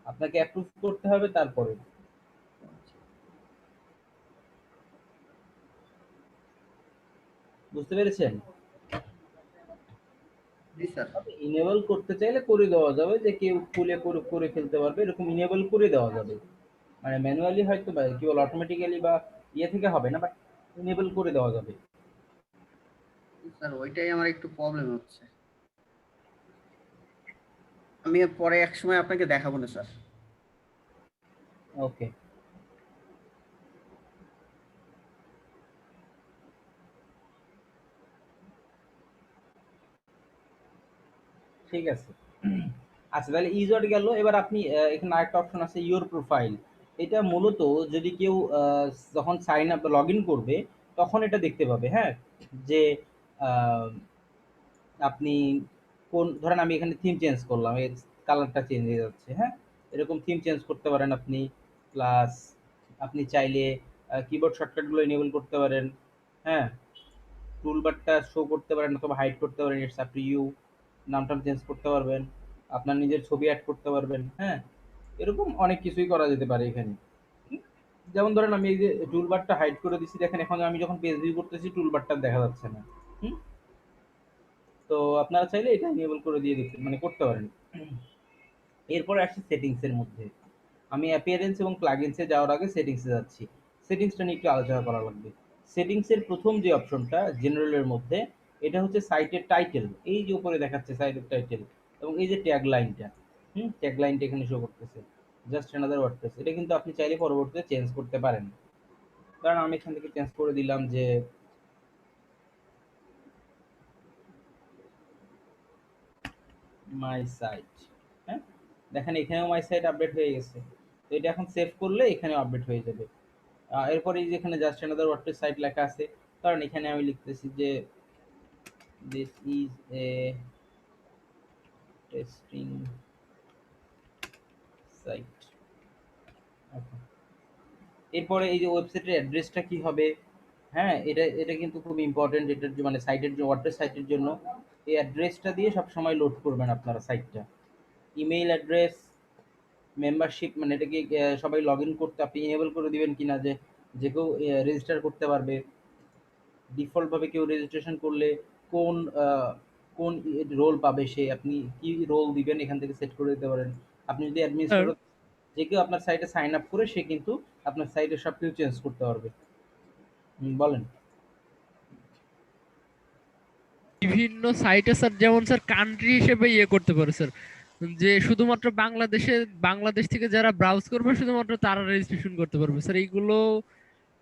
আপনাকে অ্যাপ্রুভ করতে হবে তারপরে। বুঝতে পেরেছেন? জি স্যার। ইনেবল করতে চাইলে করে দেওয়া যাবে, যে কেউ খুলে করে করে ফেলতে পারবে, এরকম ইনেবল করে দেওয়া যাবে। মানে ম্যানুয়ালি হয়তো বা কি বলে অটোমেটিক্যালি বা ইয়ে থেকে হবে না, বাট ইনেবল করে দেওয়া যাবে। স্যার ওইটাই আমার একটু প্রবলেম হচ্ছে। আমি পরে এক সময় আপনাকে দেখাবো না স্যার। ওকে, ঠিক আছে। আচ্ছা, তাহলে ইউজার গেল। এবার আপনি এখানে আরেকটা অপশন আছে ইওর প্রোফাইল। এটা মূলত যদি কেউ যখন সাইন আপ লগ ইন করবে তখন এটা দেখতে পাবে। হ্যাঁ, যে আহ, আপনি কোন, ধরেন আমি এখানে থিম চেঞ্জ করলাম, এর কালারটা চেঞ্জ হয়ে যাচ্ছে। হ্যাঁ, এরকম থিম চেঞ্জ করতে পারেন আপনি। প্লাস আপনি চাইলে কিবোর্ড শর্টকাটগুলো এনেবল করতে পারেন। হ্যাঁ, টুলবারটা শো করতে পারেন অথবা হাইড করতে পারেন, ইটস আপ টু ইউ। নামটাম চেঞ্জ করতে পারবেন, আপনার নিজের ছবি অ্যাড করতে পারবেন। হ্যাঁ, এরকম অনেক কিছুই করা যেতে পারে এখানে। হুম? যেমন ধরেন আমি এই যে টুলবারটা হাইড করে দিচ্ছি, দেখেন এখন আমি যখন পেজ ভিউ করতেছি টুলবারটা দেখা যাচ্ছে না। হুম? তো আপনারা চাইলে এটা এনেবল করে দিয়ে দিতে মানে করতে পারেন। এরপরে আসছে সেটিংস এর মধ্যে। আমি অ্যাপিয়ারেন্স এবং প্লাগইনসে যাওয়ার আগে সেটিংসে যাচ্ছি। সেটিংসটা নিয়ে একটু আলোচনা করা লাগবে। সেটিংসের প্রথম যে অপশনটা জেনারেলের মধ্যে, এটা হচ্ছে সাইটের টাইটেল। এই যে উপরে দেখাচ্ছে সাইটের টাইটেল, এবং এই যে ট্যাগ লাইনটা, ট্যাগ লাইনটা এখানে শো করতেছে, জাস্ট অ্যানাদার ওয়ার্ডপ্রেস। এটা কিন্তু আপনি চাইলে পরবর্তীতে চেঞ্জ করতে পারেন। কারণ আমি এখান থেকে চেঞ্জ করে দিলাম যে মাই সাইট। হ্যাঁ, দেখেন এখানেও মাই সাইট আপডেট হয়ে গেছে। তো এটা এখন সেভ করলে এখানেও আপডেট হয়ে যাবে। এরপরে এই যে এখানে জাস্ট অ্যানাদার ওয়ার্ডপ্রেস সাইট লেখা আছে, কারণ এখানে আমি লিখতেছি যে this is a testing site. এরপরে এই যে ওয়েবসাইটের অ্যাড্রেসটা কি হবে, হ্যাঁ, এটা এটা কিন্তু খুব ইম্পর্টেন্ট। এটার মানে সাইটের জন্য, ওয়ার্ডপ্রেস সাইটের জন্য এই অ্যাড্রেসটা দিয়ে সবসময় লোড করবেন আপনারা সাইটটা। ইমেইল অ্যাড্রেস, মেম্বারশিপ, মানে এটাকে সবাই লগ ইন করতে আপনি এনেবল করে দিবেন কিনা, যে যে কেউ রেজিস্টার করতে পারবে। ডিফল্টভাবে কেউ রেজিস্ট্রেশন করলে কোন কোন রোল পাবে সে, আপনি কি রোল দিবেন এখান থেকে সেট করে দিতে পারেন। আপনি যদি স্যার অ্যাডমিনিস্ট্রেটর, যে কেউ আপনার সাইটে সাইন আপ করে সে কিন্তু আপনার সাইটে সব কিছু চেঞ্জ করতে পারবে। বলেন। বিভিন্ন সাইটে স্যার, যেমন স্যার কান্ট্রি হিসেবে ইয়ে করতে পারে স্যার, যে শুধুমাত্র বাংলাদেশ থেকে যারা ব্রাউজ করবে শুধুমাত্র তারা রেজিস্ট্রেশন করতে পারবে স্যার। এইগুলো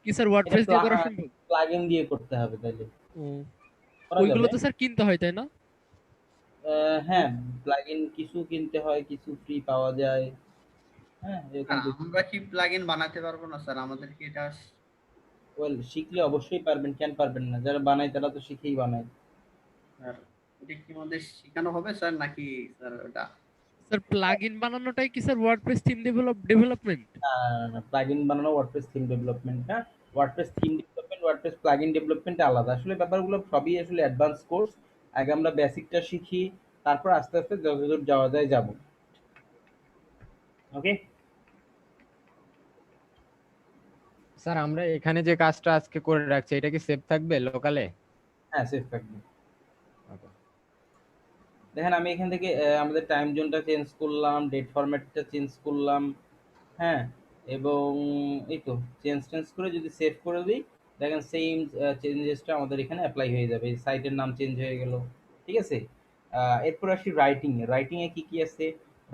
কি স্যার এটা ওয়ার্ডপ্রেস দিয়ে করা সম্ভব? প্লাগইন দিয়ে করতে হবে, তাইলে ও, করা ওইগুলো যাবে। তো স্যার কিনতে হয় তাই না? হ্যাঁ, প্লাগইন কিছু কিনতে হয়, কিছু ফ্রি পাওয়া যায়। হ্যাঁ, এরকম আমরা কি প্লাগইন বানাতে পারবো না স্যার? আমাদের কি এটা ওয়েল, শিখলে অবশ্যই পারবেন, কেন পারবেন না? যারা বানায় তারা তো শিখেই বানায়। স্যার, এটা কি আমাদের শেখানো হবে স্যার, নাকি স্যার ওটা? স্যার প্লাগইন বানানোটাই কি sir WordPress theme development? Plugin বানানো ওয়ার্ডপ্রেস থিম ডেভেলপমেন্ট না। WordPress theme development, WordPress plugin development আলাদা। আসলে ব্যাপারগুলো সবই আসলে অ্যাডভান্স কোর্স। আগে আমরা বেসিকটা শিখি, তারপর আস্তে আস্তে যতদূর যাওয়া যায় যাব। ওকে। স্যার আমরা এখানে যে কাজটা আজকে করে রাখছি এটা কি সেভ থাকবে লোকালে? হ্যাঁ, সেফ থাকবে। দেখেন আমি এখান থেকে আমাদের টাইম জোনটা চেঞ্জ করলাম, ডেট ফরম্যাটটা চেঞ্জ করলাম। হ্যাঁ, এবং এই তো চেঞ্জ করে যদি সেভ করে দিই, দেখেন সেম চেঞ্জেসটা আমাদের এখানে অ্যাপ্লাই হয়ে যাবে। সাইটের নাম চেঞ্জ হয়ে গেল। ঠিক আছে। এরপর আসি রাইটিংয়ে। রাইটিংয়ে কি কি আছে?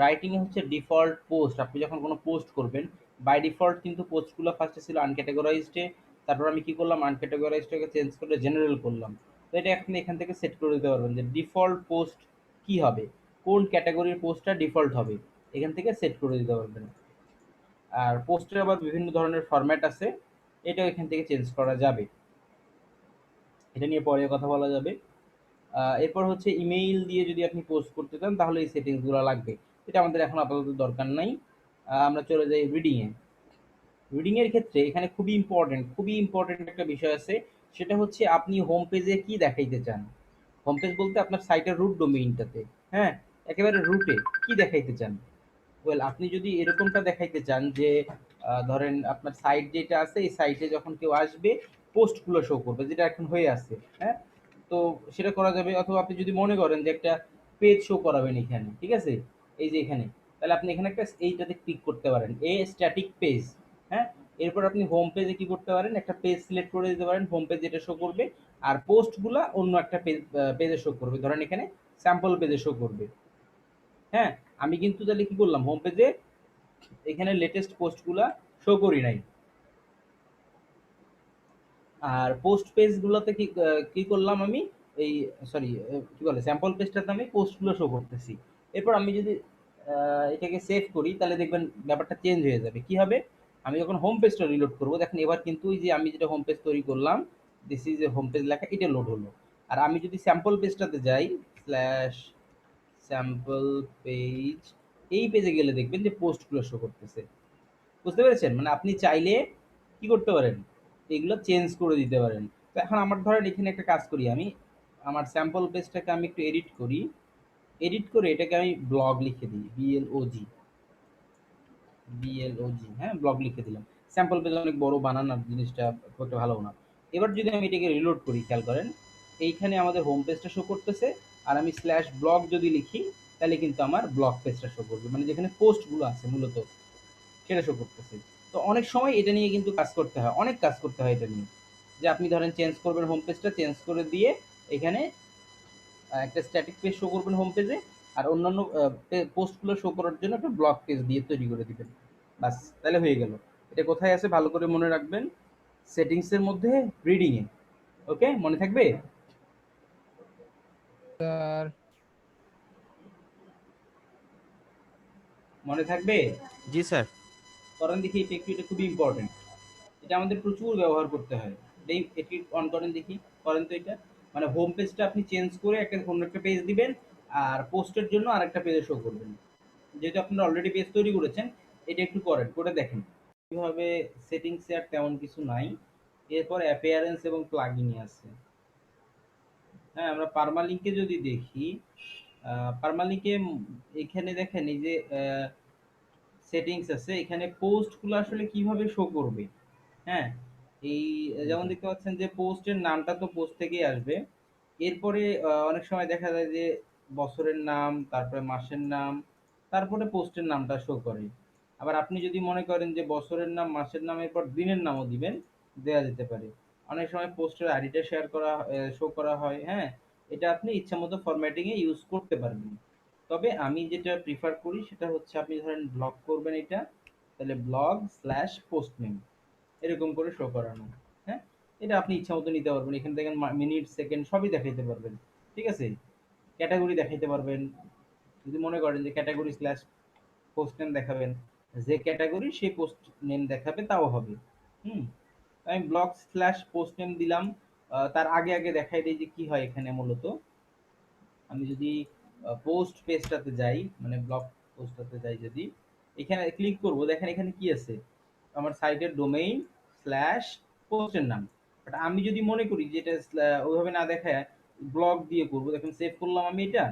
রাইটিংয়ে হচ্ছে ডিফল্ট পোস্ট। আপনি যখন কোনো পোস্ট করবেন, বাই ডিফল্ট কিন্তু পোস্টগুলো ফার্স্টে ছিল আনক্যাটাগরাইজডে। তারপর আমি কি করলাম, আনক্যাটাগরাইজডটাকে চেঞ্জ করে জেনারেল করলাম। তো এটা আপনি এখান থেকে সেট করে দিতে পারবেন যে ডিফল্ট পোস্ট কি হবে, কোন ক্যাটাগরির পোস্টটা ডিফল্ট হবে, এখান থেকে সেট করে দিতে পারবেন। আর পোস্টের আবার বিভিন্ন ধরনের ফরম্যাট আছে, এটাও এখান থেকে চেঞ্জ করা যাবে। এটা নিয়ে পরে কথা বলা যাবে। এরপর হচ্ছে ইমেইল দিয়ে যদি আপনি পোস্ট করতে চান তাহলে এই সেটিংসগুলো লাগবে। এটা আমাদের এখন আপাতত দরকার নাই। আমরা চলে যাই রিডিংয়ে। রিডিংয়ের ক্ষেত্রে এখানে খুবই ইম্পর্টেন্ট একটা বিষয় আছে। সেটা হচ্ছে আপনি হোম পেজে কি দেখাইতে চান। হোম পেজ বলতে আপনার সাইটের রুট ডোমেইনটাতে, হ্যাঁ, একেবারে রুটে কি দেখাইতে চান। ওয়েল, আপনি যদি এরকমটা দেখাইতে চান যে ধরেন আপনার সাইট যেটা আছে, এই সাইটে যখন কেউ আসবে পোস্টগুলো শো করবে, যেটা এখন হয়ে আছে। হ্যাঁ, তো সেটা করা যাবে। অথবা আপনি যদি মনে করেন যে একটা পেজ শো করাবেন এখানে, ঠিক আছে, এই যে এখানে, তাহলে আপনি এখানে একটা এইটাতে ক্লিক করতে পারেন, এ স্ট্যাটিক পেজ। হ্যাঁ, এরপর আপনি হোম পেজে কি করতে পারেন, একটা পেজ সিলেক্ট করে দিতে পারেন, হোম পেজ যেটা শো করবে, আর পোস্টগুলা অন্য একটা পেজে শো করবে। ধরেন এখানে স্যাম্পল পেজে শো করবে। হ্যাঁ, আমি কিন্তু তাহলে কি করলাম, হোম পেজে এখানে লেটেস্ট পোস্টগুলা শো করি নাই। আর পোস্ট পেজগুলোতে কি করলাম আমি, এই সরি কি বলে স্যাম্পল পেজটাতে আমি পোস্টগুলো শো করতেছি। এরপর আমি যদি এটাকে সেভ করি, তাহলে দেখবেন ব্যাপারটা চেঞ্জ হয়ে যাবে। কি হবে, আমি যখন হোম পেজটা রিলোড করবো, দেখেন এবার কিন্তু ওই যে আমি যেটা হোম পেজ তৈরি করলাম, this is a home page লেখা, এটা লোড হলো। আর আমি যদি স্যাম্পল পেজটাতে যাই, স্ল্যাশ স্যাম্পল পেজ, এই পেজে গেলে দেখবেন যে পোস্টগুলো শো করতেছে। বুঝতে পেরেছেন? মানে আপনি চাইলে কি করতে পারেন, এগুলো চেঞ্জ করে দিতে পারেন। তো এখন আমার ধরেন এখানে একটা কাজ করি, আমি আমার স্যাম্পল পেজটাকে আমি একটু এডিট করি। এডিট করে এটাকে আমি ব্লগ লিখে দিই, বিএলওজি, হ্যাঁ, ব্লগ লিখে দিলাম। স্যাম্পল পেজ অনেক বড়, বানানোর জিনিসটা খুব একটা ভালো না। এবার যদি আমি এটাকে রিলোড করি, খেয়াল করেন এইখানে আমাদের হোম পেজটা শো করতেছে। আর আমি স্ল্যাশ ব্লগ যদি লিখি, তাহলে কিন্তু আমার ব্লগ পেজটা শো করবে, মানে যেখানে পোস্টগুলো আছে মূলত সেটা শো করতেছে। তো অনেক সময় এটা নিয়ে কিন্তু কাজ করতে হয়, অনেক কাজ করতে হয় এটা নিয়ে। যে আপনি ধরেন চেঞ্জ করবেন হোম পেজটা, চেঞ্জ করে দিয়ে এখানে একটা স্ট্যাটিক পেজ শো করবেন হোম পেজে, আর অন্যান্য পোস্টগুলো শো করার জন্য একটা ব্লগ পেজ দিয়ে তৈরি করে দিবেন। বাস, তাহলে হয়ে গেল। এটা কোথায় আছে ভালো করে মনে রাখবেন, সেটিংসের মধ্যে, রিডিংয়ে। ওকে, মনে থাকবে? স্যার মনে থাকবে? জি স্যার। করেন দেখি, এটা খুবই ইম্পর্টেন্ট। এটা আমাদের প্রচুর ব্যবহার করতে হয়। এটি অন করেন দেখি, করেন তো এটা। মানে হোম পেজটা আপনি চেঞ্জ করে অন্য একটা পেজ দিবেন, আর পোস্টের জন্য আরেকটা পেজে শো করবেন। যেহেতু আপনারা অলরেডি পেজ তৈরি করেছেন, এটা একটু করেন, করে দেখেন। কিভাবে সেটিংসে আর তেমন কিছু নাই। এরপর অ্যাপিয়ারেন্স এবং প্লাগইনে আছে। হ্যাঁ, আমরা পার্মালিংকে যদি দেখি, পার্মালিংকে এখানে দেখেন এই যে সেটিংস আছে, এখানে পোস্টগুলো আসলে কিভাবে শো করবে। হ্যাঁ, এই জি যেমন স্যার। দেখতে পাচ্ছেন যে পোস্টের নামটা তো পোস্ট থেকেই আসবে। এরপরে অনেক সময় দেখা যায় যে বছরের নাম, তারপরে মাসের নাম, তারপরে পোস্টের নামটা শো করে। আবার আপনি যদি মনে করেন যে বছরের নাম, মাসের নামের পর দিনের নামও দিবেন, দেয়া যেতে পারে। অনেক সময় পোস্টের আইডিটা শেয়ার করা শো করা হয়। হ্যাঁ, এটা আপনি ইচ্ছামতো ফরম্যাটিং এ ইউজ করতে পারবেন। তবে আমি যেটা প্রিফার করি সেটা হচ্ছে আপনি ধরেন ব্লগ করবেন এটা, তাহলে ব্লগ স্ল্যাশ পোস্ট নেম এরকম করে শো করানো। হ্যাঁ, এটা আপনি ইচ্ছা মতো নিতে পারবেন, এখান থেকে মিনিট সেকেন্ড সবই দেখাইতে পারবেন। ঠিক আছে, ক্যাটাগরি দেখাইতে পারবেন। যদি মনে করেন যে ক্যাটাগরি স্ল্যাশ পোস্ট নেম দেখাবেন, যে ক্যাটাগরি সেই পোস্ট নেম দেখাবে তাও হবে। হুম, আমি ব্লগ স্ল্যাশ পোস্ট নেম দিলাম। তার আগে আগে দেখাই দিই যে কি হয় এখানে মূলত। আমি যদি পোস্ট পেজটাতে যাই, মানে ব্লগ পোস্টটাতে যাই, যদি এখানে ক্লিক করব, দেখেন এখানে কি আছে, আমার সাইটের ডোমেইন স্ল্যাশ পোস্টের নাম। বাট আমি যদি মনে করি যে এটা ওইভাবে না দেখায় ব্লগ দিয়ে করবো, দেখেন সেভ করলাম আমি এটা।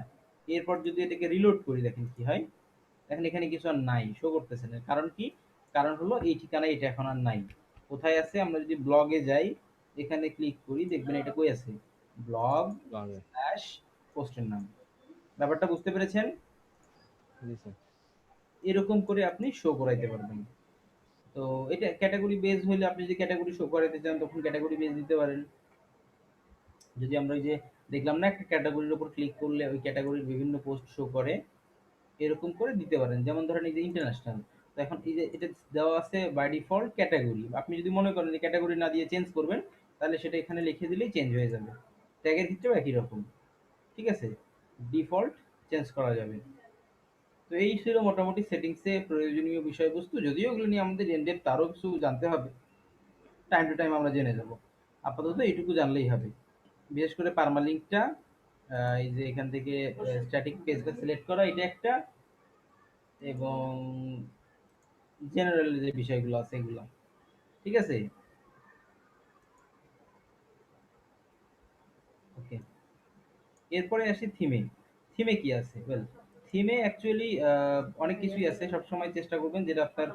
এরপর যদি এটাকে রিলোড করি, দেখেন কি হয়। দেখেন এখানে কিছু আর নাই, শো করতেছে না। কারণ কি? কারণ হলো এই ঠিকানা এটা এখন আর নাই। কোথায় আছে? আমরা যদি ব্লগে যাই, এখানে ক্লিক করি, দেখবেন এটা কই আছে, ব্লগ লাগে। স্ল্যাশ পোস্টের নাম। ব্যাপারটা বুঝতে পেরেছেন? জি স্যার। এরকম করে আপনি শো করাইতে পারবেন। তো এটা ক্যাটাগরি বেস হইলে আপনি যদি ক্যাটাগরি শো করাইতে চান তখন ক্যাটাগরি বেস দিতে পারেন। যদি আমরা ওই যে দেখলাম না একটা ক্যাটাগরির উপর ক্লিক করলে ওই ক্যাটাগরির বিভিন্ন পোস্ট শো করে, এরকম করে দিতে পারেন। যেমন ধরেন এই যে ইন্টারন্যাশনাল, তো এখন এই যে এটা দেওয়া আছে বাই ডিফল্ট ক্যাটাগরি। আপনি যদি মনে করেন যে ক্যাটাগরি না দিয়ে চেঞ্জ করবেন, তাহলে সেটা এখানে লিখে দিলেই চেঞ্জ হয়ে যাবে। ট্যাগের ক্ষেত্রেও একই রকম। ঠিক আছে, ডিফল্ট চেঞ্জ করা যাবে। তো এই ছিল মোটামুটি সেটিংসে প্রয়োজনীয় বিষয়বস্তু। যদিও এগুলো নিয়ে আমাদের ইনডেপথ আরো কিছু জানতে হবে, টাইম টু টাইম আমরা জেনে যাব। আপাতত এইটুকু জানলেই হবে। বিশেষ করে পারমালিঙ্কটা, এই যে এখান থেকে স্ট্যাটিক পেজটা সিলেক্ট করা, এটা একটা, এবং জেনারেল যে বিষয়গুলো আছে এগুলো। ঠিক আছে, ওকে। এরপরে আসি থিমে। থিমে কি আছে? ওয়েল, থিমে অ্যাকচুয়ালি অনেক কিছুই আছে। সবসময় চেষ্টা করবেন যেটা আপনার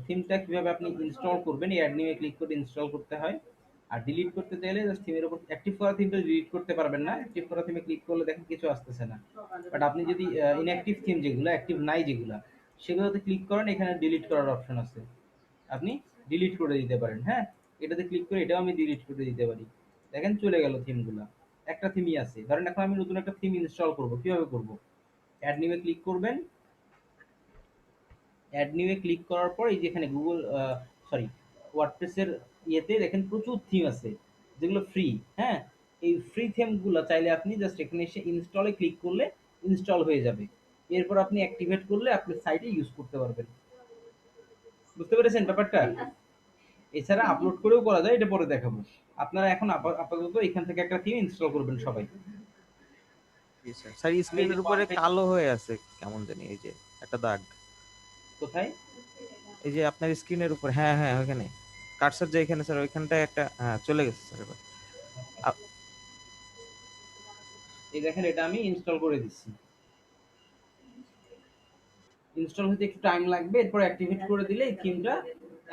থিমটা কিভাবে আপনি ইনস্টল করবেন, এই অ্যাড নিয়ে ক্লিক করে ইনস্টল করতে হয়। আর ডিলিট করতে চাইলে জাস্ট থিমের উপর অ্যাক্টিভ করা থিমটা ডিলিট করতে পারবেন না। অ্যাক্টিভ করা থিমে ক্লিক করলে দেখেন কিছু আসতেছে না। বাট আপনি যদি ইনঅ্যাক্টিভ থিম যেগুলো, অ্যাক্টিভ নাই যেগুলো, সেগুলোতে ক্লিক করেন, এখানে ডিলিট করার অপশন আছে, আপনি ডিলিট করে দিতে পারেন। হ্যাঁ, এটাতে ক্লিক করে এটাও আমি ডিলিট করে দিতে পারি। দেখেন চলে গেল থিমগুলা। একটা থিমই আছে। ধরেন এখন আমি নতুন একটা থিম ইনস্টল করব, কিভাবে করব? অ্যাড নিউ এ ক্লিক করবেন। অ্যাড নিউ এ ক্লিক করার পর এই যে এখানে গুগল, সরি, ওয়ার্ডপ্রেসের ইয়েতে দেখেন প্রচুর থিম আছে যেগুলো ফ্রি। হ্যাঁ, এই ফ্রি থিমগুলো চাইলে আপনি জাস্ট এখানে এসে ইনস্টলে ক্লিক করলে ইনস্টল হয়ে যাবে। এরপর আপনি অ্যাক্টিভেট করলে আপনি সাইটে ইউজ করতে পারবেন। বুঝতে পেরেছেন ব্যাপারটা? এছাড়া আপলোড করেও করা যায়, এটা পরে দেখাবো। আপনারা এখন আপাতত এখান থেকে একটা থিম ইনস্টল করবেন সবাই। জি স্যার। স্যার আমি এই যে স্ক্রিনের ওয়ান উপরে পেজ, কালো হয়ে আছে কেমন জানি, এই যে একটা দাগ। কোথায়? এই যে আপনার স্ক্রিনের উপর, হ্যাঁ হ্যাঁ ওখানে কার্সার যে এখানে স্যার, ওইখানটায় একটা, হ্যাঁ চলে গেছে স্যার এবার। আ- এই দেখেন এটা আমি ইনস্টল করে দিচ্ছি। ইনস্টল হতে একটু টাইম লাগবে, এরপর অ্যাক্টিভেট করে দিলে এই থিমটা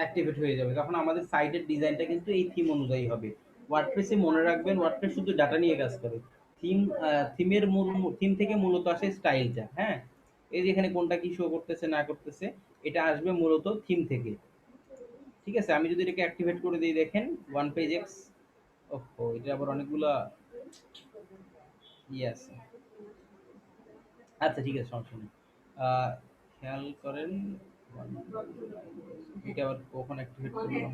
অ্যাক্টিভেট হয়ে যাবে। তখন আমাদের সাইটের ডিজাইনটা কিন্তু এই থিম অনুযায়ী হবে। ওয়ার্ডপ্রেসে মনে রাখবেন, ওয়ার্ডপ্রেস শুধু ডাটা নিয়ে কাজ করে। থিম, থিমের মূল, থিম থেকে মূলত আসে স্টাইলটা। হ্যাঁ, এই যে এখানে কোনটা কি শো করতেছে না করতেছে, এটা আসবে মূলত থিম থেকে। ঠিক আছে, আমি যদি এটাকে অ্যাক্টিভেট করে দিই, দেখেন ওয়ান পেজ এক্স, ওহো এটা আবার অনেকগুলা ইয়ে আছে। আচ্ছা ঠিক আছে, সমস্যা নেই। আহ, খেয়াল করেন, এটা আবার কখন অ্যাক্টিভেট করলাম।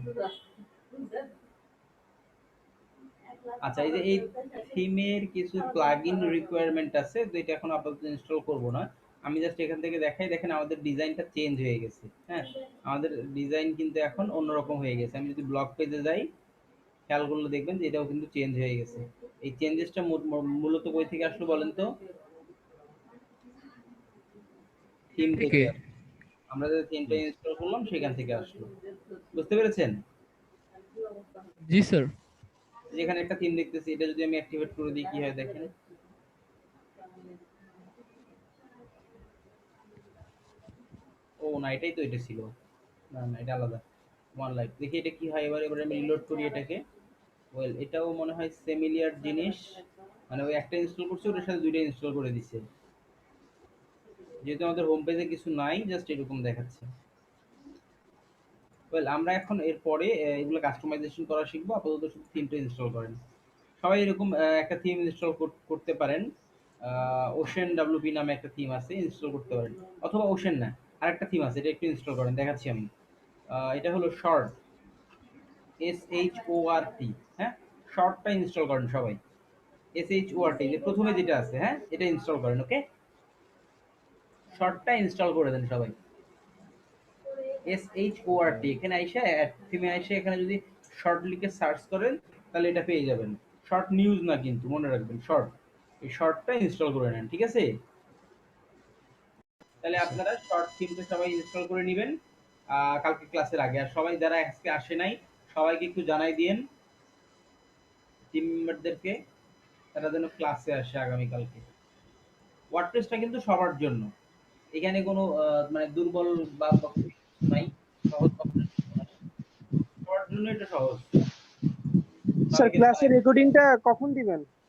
আচ্ছা, এই যে এই থিমের কিছু প্লাগইন রিকোয়ারমেন্ট আছে, তো এটা এখন আপাতত ইনস্টল করব না। আমি জাস্ট এখান থেকে দেখাই, দেখেন আমাদের ডিজাইনটা চেঞ্জ হয়ে গেছে। হ্যাঁ, আমাদের ডিজাইন কিন্তু এখন অন্যরকম হয়ে গেছে। আমি যদি ব্লগ পেজে যাই, খেয়াল করলে দেখবেন যে এটাও কিন্তু চেঞ্জ হয়ে গেছে। এই চেঞ্জেসটা মূলত কই থেকে আসলো বলেন তো? থিম থেকে। থেকে। আমরা যে থিমটা ইনস্টল করলাম সেখান থেকে আসলো। বুঝতে পেরেছেন? জি স্যার। যেখানে একটা থিম দেখতেছি, এটা যদি আমি অ্যাক্টিভেট করে দিই কি হয় দেখেন। ও না, এটাই তো, এটা ছিল না, না এটা আলাদা। ওয়ান লাইফ দেখি এটা কি হয়। এবার আমি রিলোড করি এটাকে। ওয়েল, এটাও মনে হয় সিমিলার জিনিস, মানে ওই একটা ইনস্টল করছে ওটার সাথে দুইটা ইনস্টল করে দিছে। যেহেতু আমাদের হোম পেজে কিছু নাই, জাস্ট এরকম দেখাচ্ছে। ওয়েল, আমরা এখন এরপরে এগুলো কাস্টমাইজেশন করা শিখবো। আপাতত শুধু থিমটা ইনস্টল করেন। সবাই এরকম একটা থিম ইনস্টল করতে পারেন। ওশেন ডাব্লিউপি নামে একটা থিম আছে, ইনস্টল করতে পারেন। অথবা ওশেন না, আরেকটা থিম আছে, এটা একটু ইনস্টল করেন, দেখাচ্ছি আমি। এটা হলো শর্ট, SHORT। হ্যাঁ, শর্টটা ইনস্টল করেন সবাই। SHORT, যে প্রথমে যেটা আছে, হ্যাঁ এটা ইনস্টল করেন। ওকে, শর্টটা ইনস্টল করে দেন সবাই। SHORT, এখানে আইসা থিমে আইসা এখানে যদি শর্ট লিখে সার্চ করেন তাহলে এটা পেয়ে যাবেন। শর্ট নিউজ না কিন্তু, মনে রাখবেন শর্ট। এই শর্টটা ইনস্টল করে নেন, ঠিক আছে? তাহলে আপনারা শর্ট থিমটা সবাই ইনস্টল করে নেবেন কালকে ক্লাসের আগে। আর সবাই যারা আজকে আসে নাই সবাইকে একটু জানাই দিয়েন, টিম মেম্বারদেরকে, তারা যেন ক্লাসে আসে আগামীকালকে। ওয়ার্ডপ্রেসটা কিন্তু সবার জন্য, এখানে কোনো মানে দুর্বল বা কিছু নাই, সহজ সবার জন্য এটা সহজ। স্যার ক্লাসের রেকর্ডিংটা কখন দিবেন?